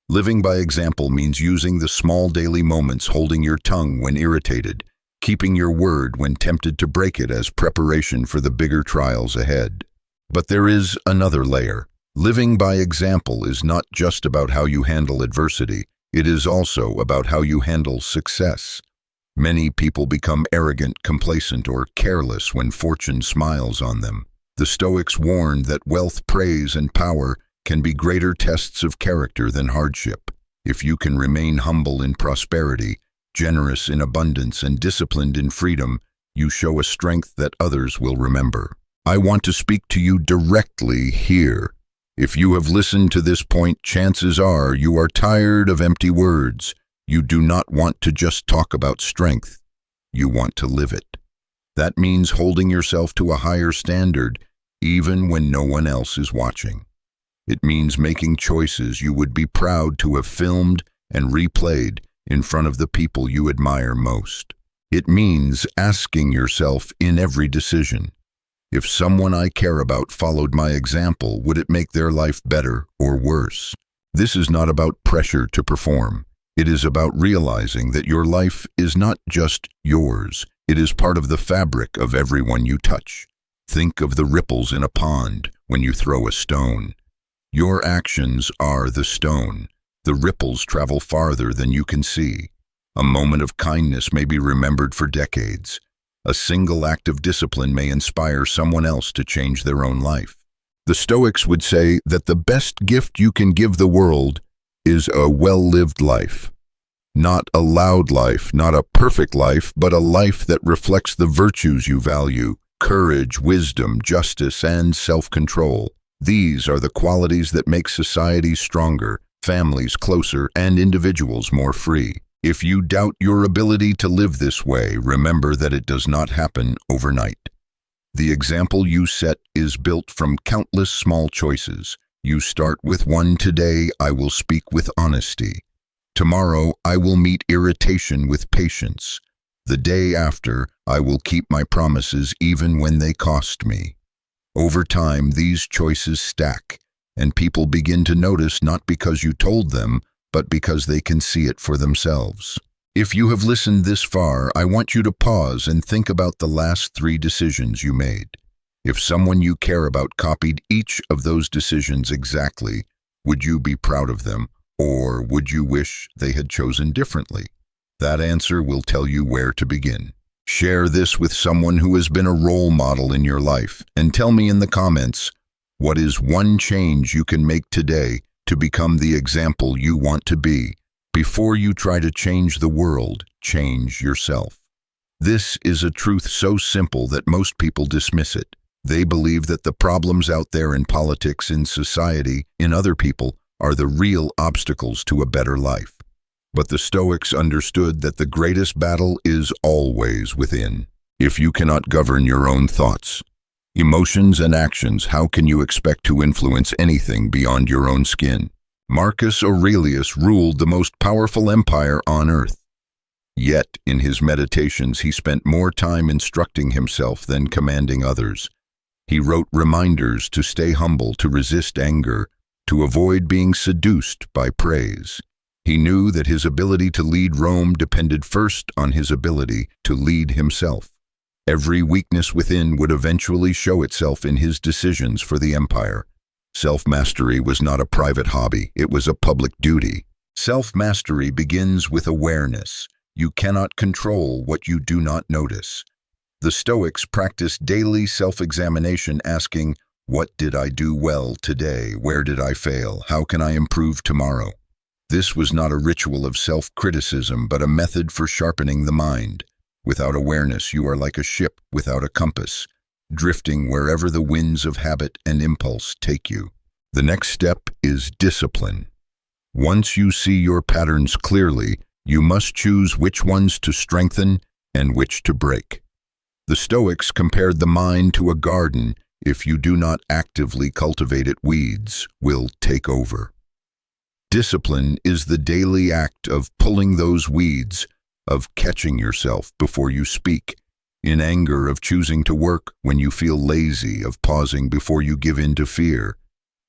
Living by example means using the small daily moments, holding your tongue when irritated, keeping your word when tempted to break it as preparation for the bigger trials ahead. But there is another layer. Living by example is not just about how you handle adversity, it is also about how you handle success. Many people become arrogant, complacent, or careless when fortune smiles on them. The Stoics warned that wealth, praise, and power can be greater tests of character than hardship. If you can remain humble in prosperity, generous in abundance, and disciplined in freedom, you show a strength that others will remember. I want to speak to you directly here. If you have listened to this point, chances are you are tired of empty words. You do not want to just talk about strength. You want to live it. That means holding yourself to a higher standard, even when no one else is watching. It means making choices you would be proud to have filmed and replayed in front of the people you admire most. It means asking yourself in every decision, if someone I care about followed my example, would it make their life better or worse? This is not about pressure to perform. It is about realizing that your life is not just yours. It is part of the fabric of everyone you touch. Think of the ripples in a pond when you throw a stone. Your actions are the stone. The ripples travel farther than you can see. A moment of kindness may be remembered for decades. A single act of discipline may inspire someone else to change their own life. The Stoics would say that the best gift you can give the world is a well-lived life. Not a loud life, not a perfect life, but a life that reflects the virtues you value: courage, wisdom, justice, and self-control. These are the qualities that make societies stronger, families closer, and individuals more free. If you doubt your ability to live this way, remember that it does not happen overnight. The example you set is built from countless small choices. You start with one: today I will speak with honesty. Tomorrow I will meet irritation with patience. The day after, I will keep my promises even when they cost me. Over time, these choices stack, and people begin to notice, not because you told them, but because they can see it for themselves. If you have listened this far, I want you to pause and think about the last 3 decisions you made. If someone you care about copied each of those decisions exactly, would you be proud of them, or would you wish they had chosen differently? That answer will tell you where to begin. Share this with someone who has been a role model in your life, and tell me in the comments, what is one change you can make today to become the example you want to be? Before you try to change the world, change yourself. This is a truth so simple that most people dismiss it. They believe that the problems out there in politics, in society, in other people, are the real obstacles to a better life. But the Stoics understood that the greatest battle is always within. If you cannot govern your own thoughts, emotions, and actions, how can you expect to influence anything beyond your own skin? Marcus Aurelius ruled the most powerful empire on earth. Yet, in his meditations, he spent more time instructing himself than commanding others. He wrote reminders to stay humble, to resist anger, to avoid being seduced by praise. He knew that his ability to lead Rome depended first on his ability to lead himself. Every weakness within would eventually show itself in his decisions for the empire. Self-mastery was not a private hobby, it was a public duty. Self-mastery begins with awareness. You cannot control what you do not notice. The Stoics practiced daily self-examination, asking, what did I do well today? Where did I fail? How can I improve tomorrow? This was not a ritual of self-criticism, but a method for sharpening the mind. Without awareness, you are like a ship without a compass, drifting wherever the winds of habit and impulse take you. The next step is discipline. Once you see your patterns clearly, you must choose which ones to strengthen and which to break. The Stoics compared the mind to a garden. If you do not actively cultivate it, weeds will take over. Discipline is the daily act of pulling those weeds, of catching yourself before you speak, in anger, of choosing to work when you feel lazy, of pausing before you give in to fear.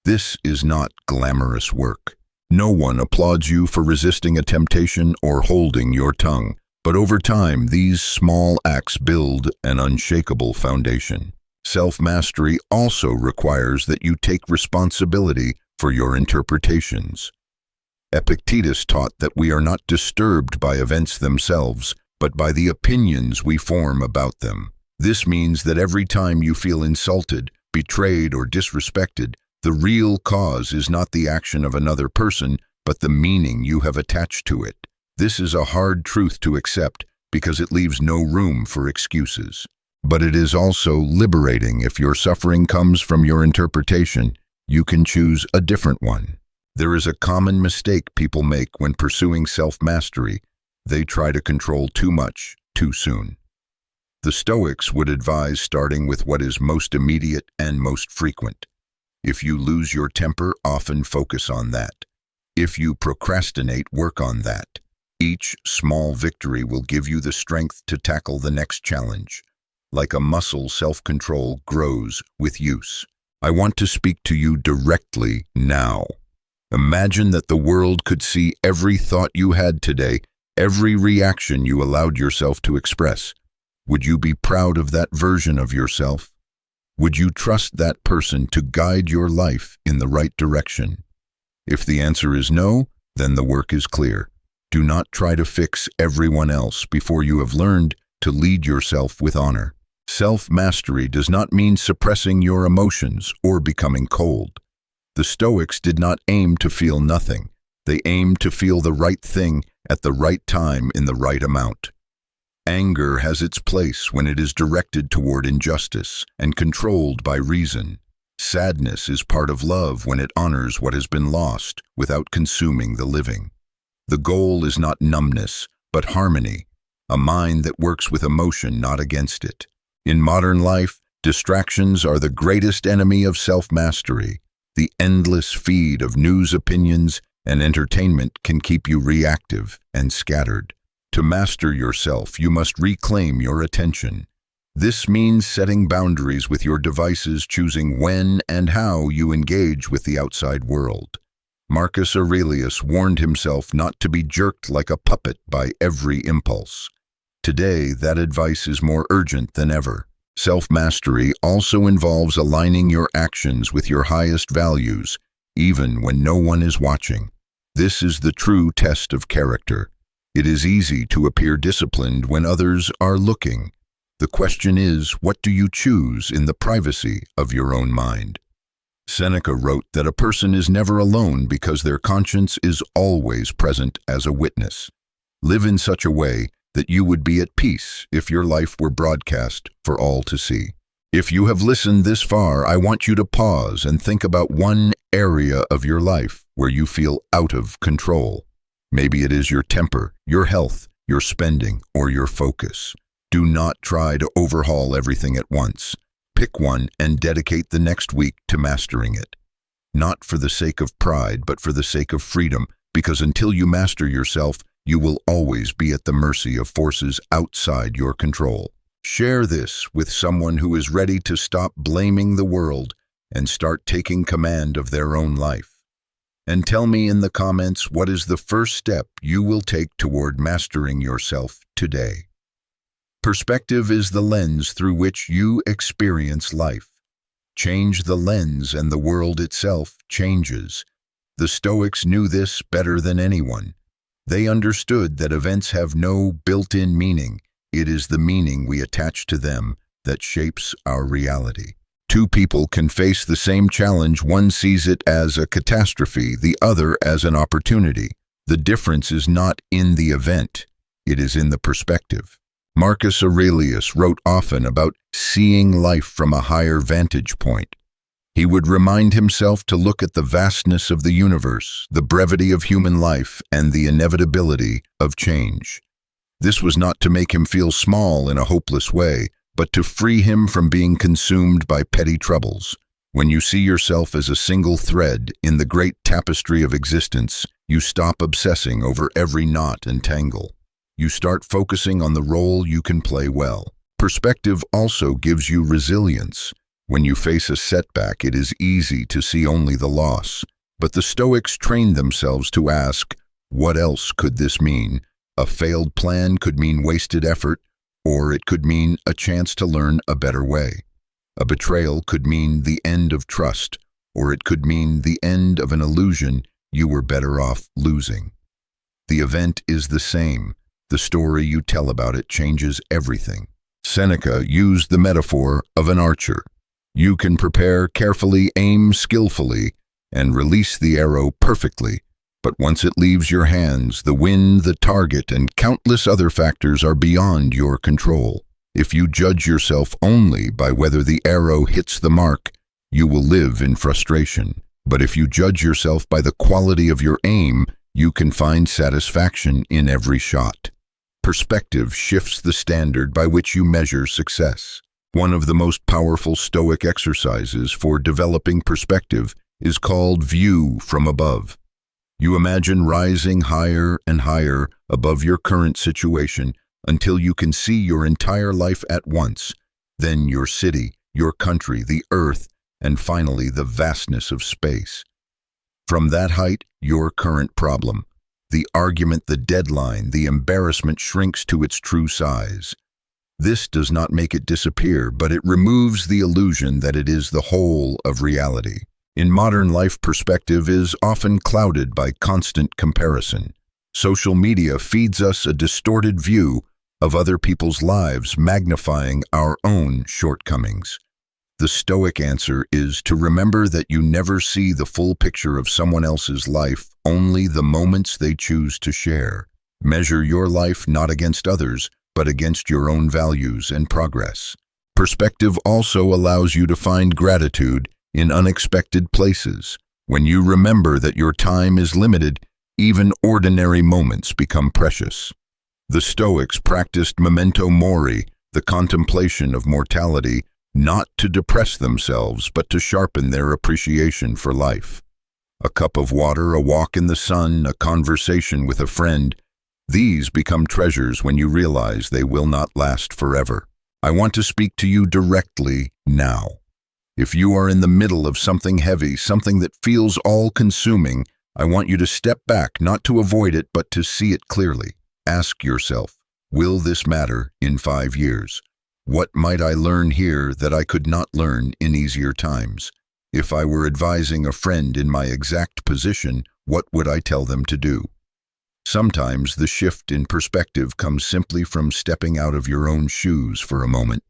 This is not glamorous work. No one applauds you for resisting a temptation or holding your tongue, but over time, these small acts build an unshakable foundation. Self-mastery also requires that you take responsibility for your interpretations. Epictetus taught that we are not disturbed by events themselves, but by the opinions we form about them. This means that every time you feel insulted, betrayed, or disrespected, the real cause is not the action of another person, but the meaning you have attached to it. This is a hard truth to accept because it leaves no room for excuses. But it is also liberating. If your suffering comes from your interpretation, you can choose a different one. There is a common mistake people make when pursuing self-mastery. They try to control too much, too soon. The Stoics would advise starting with what is most immediate and most frequent. If you lose your temper, often focus on that. If you procrastinate, work on that. Each small victory will give you the strength to tackle the next challenge. Like a muscle, self-control grows with use. I want to speak to you directly now. Imagine that the world could see every thought you had today, every reaction you allowed yourself to express. Would you be proud of that version of yourself? Would you trust that person to guide your life in the right direction? If the answer is no, then the work is clear. Do not try to fix everyone else before you have learned to lead yourself with honor. Self-mastery does not mean suppressing your emotions or becoming cold. The Stoics did not aim to feel nothing. They aimed to feel the right thing at the right time in the right amount. Anger has its place when it is directed toward injustice and controlled by reason. Sadness is part of love when it honors what has been lost without consuming the living. The goal is not numbness, but harmony, a mind that works with emotion, not against it. In modern life, distractions are the greatest enemy of self-mastery. The endless feed of news, opinions, and entertainment can keep you reactive and scattered. To master yourself, you must reclaim your attention. This means setting boundaries with your devices, choosing when and how you engage with the outside world. Marcus Aurelius warned himself not to be jerked like a puppet by every impulse. Today, that advice is more urgent than ever. Self-mastery also involves aligning your actions with your highest values, even when no one is watching. This is the true test of character. It is easy to appear disciplined when others are looking. The question is, what do you choose in the privacy of your own mind? Seneca wrote that a person is never alone because their conscience is always present as a witness. Live in such a way that you would be at peace if your life were broadcast for all to see. If you have listened this far, I want you to pause and think about one area of your life where you feel out of control. Maybe it is your temper, your health, your spending, or your focus. Do not try to overhaul everything at once. Pick one and dedicate the next week to mastering it. Not for the sake of pride, but for the sake of freedom, because until you master yourself, you will always be at the mercy of forces outside your control. Share this with someone who is ready to stop blaming the world and start taking command of their own life. And tell me in the comments, what is the first step you will take toward mastering yourself today? Perspective is the lens through which you experience life. Change the lens and the world itself changes. The Stoics knew this better than anyone. They understood that events have no built-in meaning. It is the meaning we attach to them that shapes our reality. Two people can face the same challenge. One sees it as a catastrophe, the other as an opportunity. The difference is not in the event, it is in the perspective. Marcus Aurelius wrote often about seeing life from a higher vantage point. He would remind himself to look at the vastness of the universe, the brevity of human life, and the inevitability of change. This was not to make him feel small in a hopeless way, but to free him from being consumed by petty troubles. When you see yourself as a single thread in the great tapestry of existence, you stop obsessing over every knot and tangle. You start focusing on the role you can play well. Perspective also gives you resilience. When you face a setback, it is easy to see only the loss. But the Stoics trained themselves to ask, what else could this mean? A failed plan could mean wasted effort, or it could mean a chance to learn a better way. A betrayal could mean the end of trust, or it could mean the end of an illusion you were better off losing. The event is the same. The story you tell about it changes everything. Seneca used the metaphor of an archer. You can prepare carefully, aim skillfully, and release the arrow perfectly, But once it leaves your hands, the wind, the target, and countless other factors are beyond your control. If you judge yourself only by whether the arrow hits the mark, you will live in frustration. But if you judge yourself by the quality of your aim, you can find satisfaction in every shot. Perspective shifts the standard by which you measure success. One of the most powerful Stoic exercises for developing perspective is called view from above. You imagine rising higher and higher above your current situation until you can see your entire life at once, then your city, your country, the earth, and finally the vastness of space. From that height, your current problem, the argument, the deadline, the embarrassment shrinks to its true size. This does not make it disappear, but it removes the illusion that it is the whole of reality. In modern life, perspective is often clouded by constant comparison. Social media feeds us a distorted view of other people's lives, magnifying our own shortcomings. The Stoic answer is to remember that you never see the full picture of someone else's life, only the moments they choose to share. Measure your life not against others, but against your own values and progress. Perspective also allows you to find gratitude in unexpected places. When you remember that your time is limited, even ordinary moments become precious. The Stoics practiced memento mori, the contemplation of mortality, not to depress themselves, but to sharpen their appreciation for life. A cup of water, a walk in the sun, a conversation with a friend, these become treasures when you realize they will not last forever. I want to speak to you directly now. If you are in the middle of something heavy, something that feels all-consuming, I want you to step back, not to avoid it, but to see it clearly. Ask yourself, will this matter in 5 years? What might I learn here that I could not learn in easier times? If I were advising a friend in my exact position, what would I tell them to do? Sometimes the shift in perspective comes simply from stepping out of your own shoes for a moment.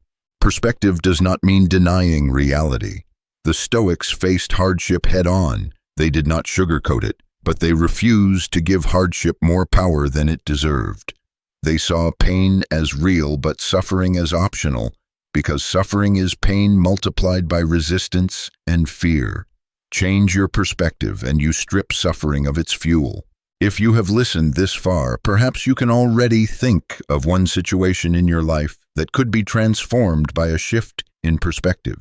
Perspective does not mean denying reality. The Stoics faced hardship head-on. They did not sugarcoat it, but they refused to give hardship more power than it deserved. They saw pain as real but suffering as optional, because suffering is pain multiplied by resistance and fear. Change your perspective and you strip suffering of its fuel. If you have listened this far, perhaps you can already think of one situation in your life that could be transformed by a shift in perspective.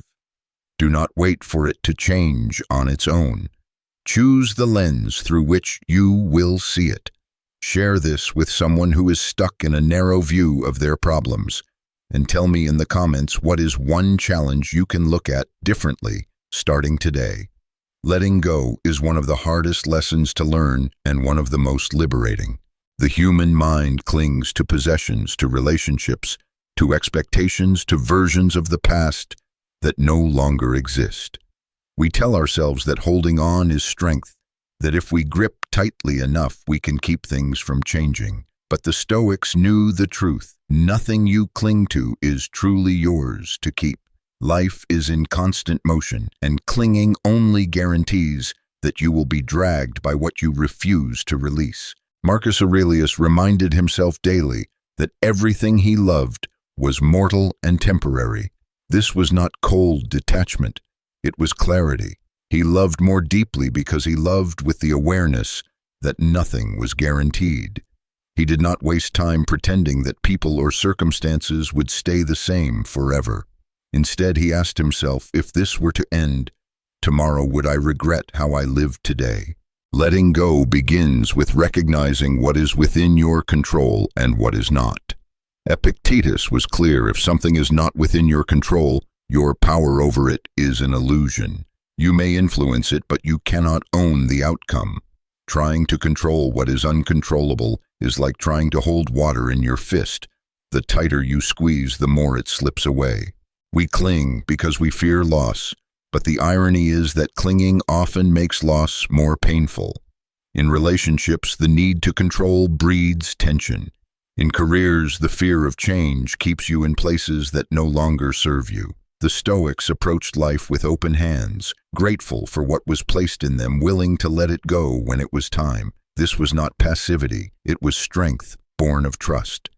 Do not wait for it to change on its own. Choose the lens through which you will see it. Share this with someone who is stuck in a narrow view of their problems, and tell me in the comments what is one challenge you can look at differently starting today. Letting go is one of the hardest lessons to learn and one of the most liberating. The human mind clings to possessions, to relationships, to expectations, to versions of the past that no longer exist. We tell ourselves that holding on is strength, that if we grip tightly enough, we can keep things from changing. But the Stoics knew the truth. Nothing you cling to is truly yours to keep. Life is in constant motion, and clinging only guarantees that you will be dragged by what you refuse to release. Marcus Aurelius reminded himself daily that everything he loved was mortal and temporary. This was not cold detachment. It was clarity. He loved more deeply because he loved with the awareness that nothing was guaranteed. He did not waste time pretending that people or circumstances would stay the same forever. Instead, he asked himself, if this were to end, tomorrow would I regret how I lived today? Letting go begins with recognizing what is within your control and what is not. Epictetus was clear: if something is not within your control, your power over it is an illusion. You may influence it, but you cannot own the outcome. Trying to control what is uncontrollable is like trying to hold water in your fist. The tighter you squeeze, the more it slips away. We cling because we fear loss, but the irony is that clinging often makes loss more painful. In relationships, the need to control breeds tension. In careers, the fear of change keeps you in places that no longer serve you. The Stoics approached life with open hands, grateful for what was placed in them, willing to let it go when it was time. This was not passivity, it was strength, born of trust.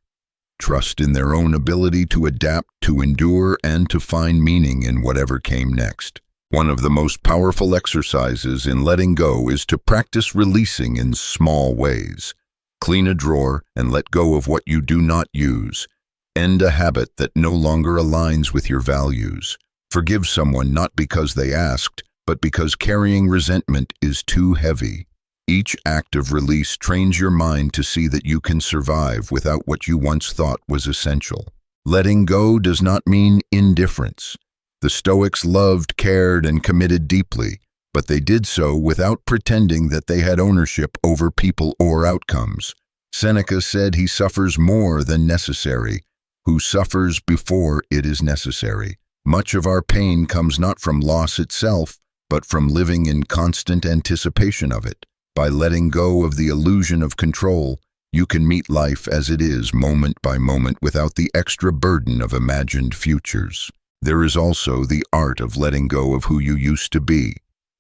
Trust in their own ability to adapt, to endure, and to find meaning in whatever came next. One of the most powerful exercises in letting go is to practice releasing in small ways. Clean a drawer and let go of what you do not use. End a habit that no longer aligns with your values. Forgive someone not because they asked, but because carrying resentment is too heavy. Each act of release trains your mind to see that you can survive without what you once thought was essential. Letting go does not mean indifference. The Stoics loved, cared, and committed deeply, but they did so without pretending that they had ownership over people or outcomes. Seneca said he suffers more than necessary, who suffers before it is necessary. Much of our pain comes not from loss itself, but from living in constant anticipation of it. By letting go of the illusion of control, you can meet life as it is moment by moment without the extra burden of imagined futures. There is also the art of letting go of who you used to be.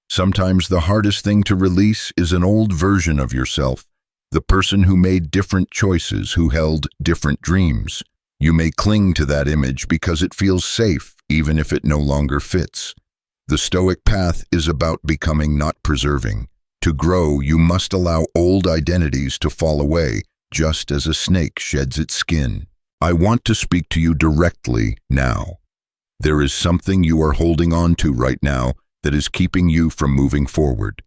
Sometimes the hardest thing to release is an old version of yourself, the person who made different choices, who held different dreams. You may cling to that image because it feels safe, even if it no longer fits. The Stoic path is about becoming, not preserving. To grow, you must allow old identities to fall away, just as a snake sheds its skin. I want to speak to you directly now. There is something you are holding on to right now that is keeping you from moving forward.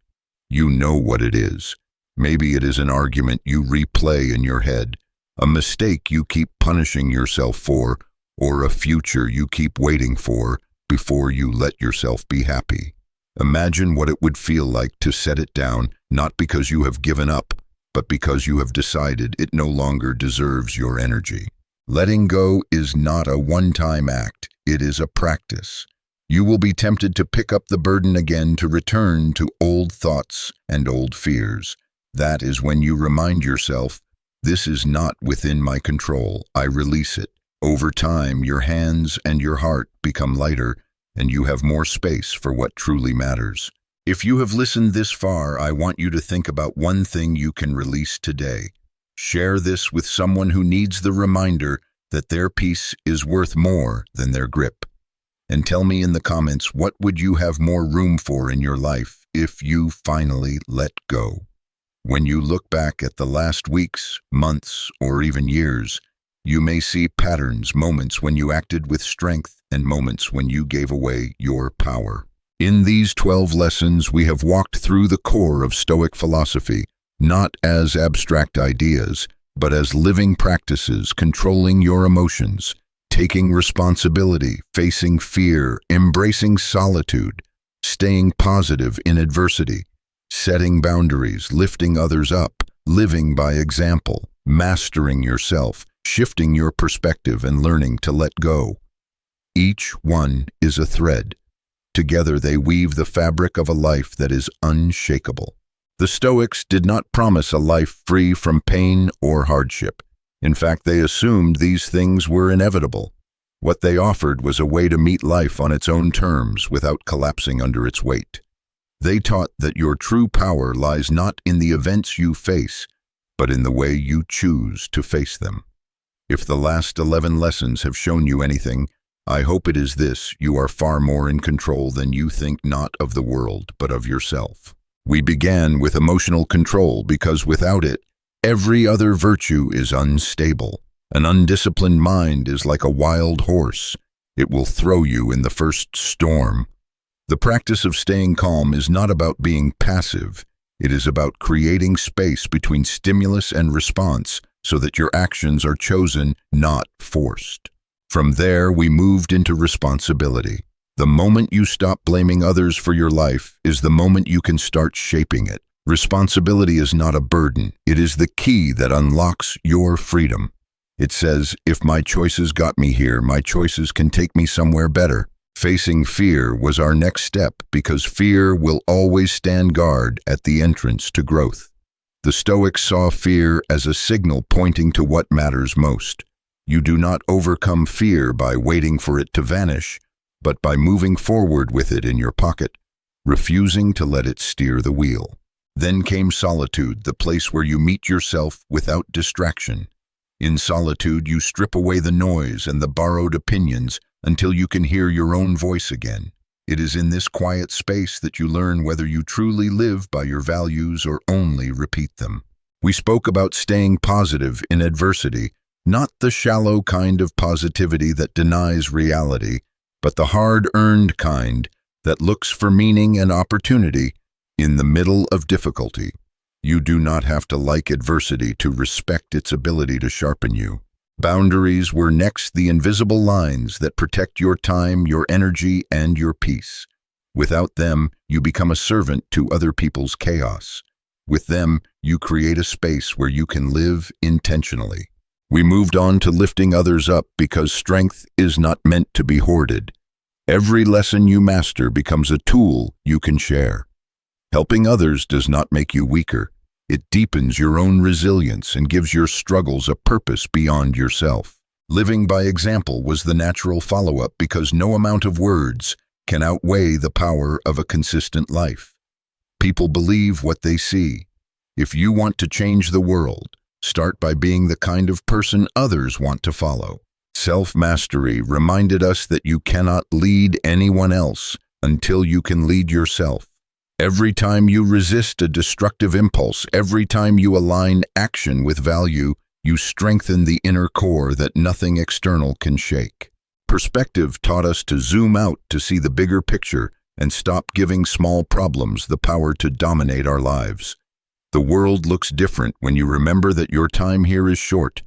You know what it is. Maybe it is an argument you replay in your head, a mistake you keep punishing yourself for, or a future you keep waiting for before you let yourself be happy. Imagine what it would feel like to set it down, not because you have given up, but because you have decided it no longer deserves your energy. Letting go is not a one-time act, it is a practice. You will be tempted to pick up the burden again, to return to old thoughts and old fears. That is when you remind yourself, this is not within my control, I release it. Over time, your hands and your heart become lighter, and you have more space for what truly matters. If you have listened this far, I want you to think about one thing you can release today. Share this with someone who needs the reminder that their peace is worth more than their grip. And tell me in the comments, what would you have more room for in your life if you finally let go? When you look back at the last weeks, months, or even years, you may see patterns, moments when you acted with strength and moments when you gave away your power. In these 12 lessons, we have walked through the core of Stoic philosophy, not as abstract ideas, but as living practices, controlling your emotions, taking responsibility, facing fear, embracing solitude, staying positive in adversity, setting boundaries, lifting others up, living by example, mastering yourself, shifting your perspective, and learning to let go. Each one is a thread. Together they weave the fabric of a life that is unshakable. The Stoics did not promise a life free from pain or hardship. In fact, they assumed these things were inevitable. What they offered was a way to meet life on its own terms without collapsing under its weight. They taught that your true power lies not in the events you face, but in the way you choose to face them. If the last 11 lessons have shown you anything, I hope it is this: you are far more in control than you think, not of the world, but of yourself. We began with emotional control because without it, every other virtue is unstable. An undisciplined mind is like a wild horse. It will throw you in the first storm. The practice of staying calm is not about being passive. It is about creating space between stimulus and response so that your actions are chosen, not forced. From there, we moved into responsibility. The moment you stop blaming others for your life is the moment you can start shaping it. Responsibility is not a burden. It is the key that unlocks your freedom. It says, if my choices got me here, my choices can take me somewhere better. Facing fear was our next step because fear will always stand guard at the entrance to growth. The Stoics saw fear as a signal pointing to what matters most. You do not overcome fear by waiting for it to vanish, but by moving forward with it in your pocket, refusing to let it steer the wheel. Then came solitude, the place where you meet yourself without distraction. In solitude, you strip away the noise and the borrowed opinions until you can hear your own voice again. It is in this quiet space that you learn whether you truly live by your values or only repeat them. We spoke about staying positive in adversity, not the shallow kind of positivity that denies reality, but the hard-earned kind that looks for meaning and opportunity in the middle of difficulty. You do not have to like adversity to respect its ability to sharpen you. Boundaries were next, the invisible lines that protect your time, your energy, and your peace. Without them, you become a servant to other people's chaos. With them, you create a space where you can live intentionally. We moved on to lifting others up because strength is not meant to be hoarded. Every lesson you master becomes a tool you can share. Helping others does not make you weaker. It deepens your own resilience and gives your struggles a purpose beyond yourself. Living by example was the natural follow-up because no amount of words can outweigh the power of a consistent life. People believe what they see. If you want to change the world, start by being the kind of person others want to follow. Self-mastery reminded us that you cannot lead anyone else until you can lead yourself. Every time you resist a destructive impulse, every time you align action with value, you strengthen the inner core that nothing external can shake. Perspective taught us to zoom out to see the bigger picture and stop giving small problems the power to dominate our lives. The world looks different when you remember that your time here is short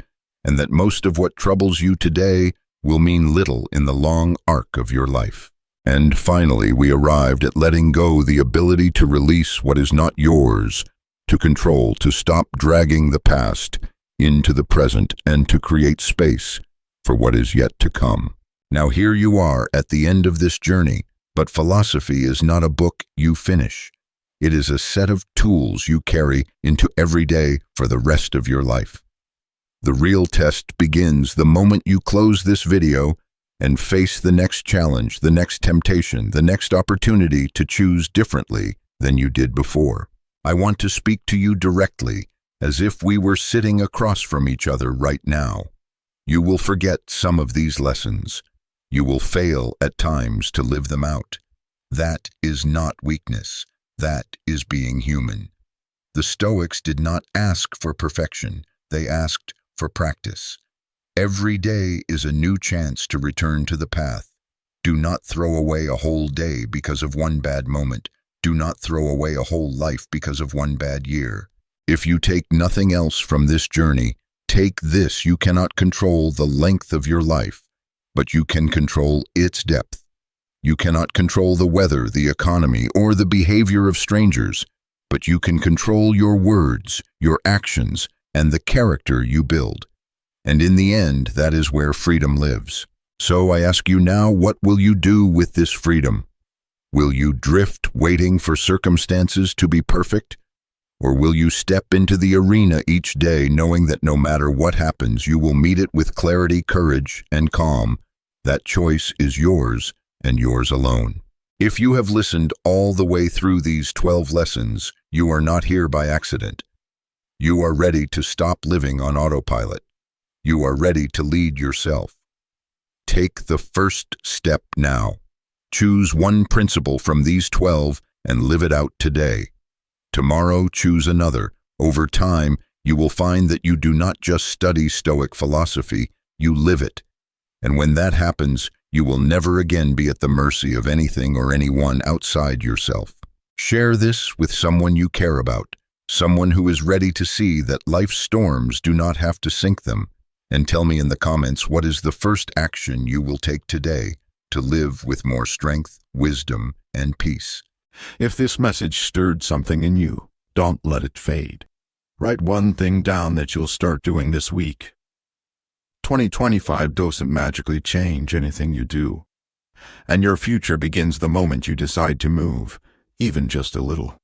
and that most of what troubles you today will mean little in the long arc of your life. And finally, we arrived at letting go, the ability to release what is not yours, to control, to stop dragging the past into the present, and to create space for what is yet to come. Now here you are at the end of this journey, but philosophy is not a book you finish. It is a set of tools you carry into every day for the rest of your life. The real test begins the moment you close this video and face the next challenge, the next temptation, the next opportunity to choose differently than you did before. I want to speak to you directly, as if we were sitting across from each other right now. You will forget some of these lessons. You will fail at times to live them out. That is not weakness. That is being human. The Stoics did not ask for perfection. They asked for practice. Every day is a new chance to return to the path. Do not throw away a whole day because of one bad moment. Do not throw away a whole life because of one bad year. If you take nothing else from this journey, take this: you cannot control the length of your life, but you can control its depth. You cannot control the weather, the economy, or the behavior of strangers, but you can control your words, your actions, and the character you build. And in the end, that is where freedom lives. So I ask you now, what will you do with this freedom? Will you drift waiting for circumstances to be perfect? Or will you step into the arena each day knowing that no matter what happens, you will meet it with clarity, courage, and calm? That choice is yours and yours alone. If you have listened all the way through these 12 lessons, you are not here by accident. You are ready to stop living on autopilot. You are ready to lead yourself. Take the first step now. Choose one principle from these 12 and live it out today. Tomorrow, choose another. Over time, you will find that you do not just study Stoic philosophy, you live it. And when that happens, you will never again be at the mercy of anything or anyone outside yourself. Share this with someone you care about, someone who is ready to see that life's storms do not have to sink them. And tell me in the comments, what is the first action you will take today to live with more strength, wisdom, and peace? If this message stirred something in you, don't let it fade. Write one thing down that you'll start doing this week. 2025 doesn't magically change anything you do, and your future begins the moment you decide to move, even just a little.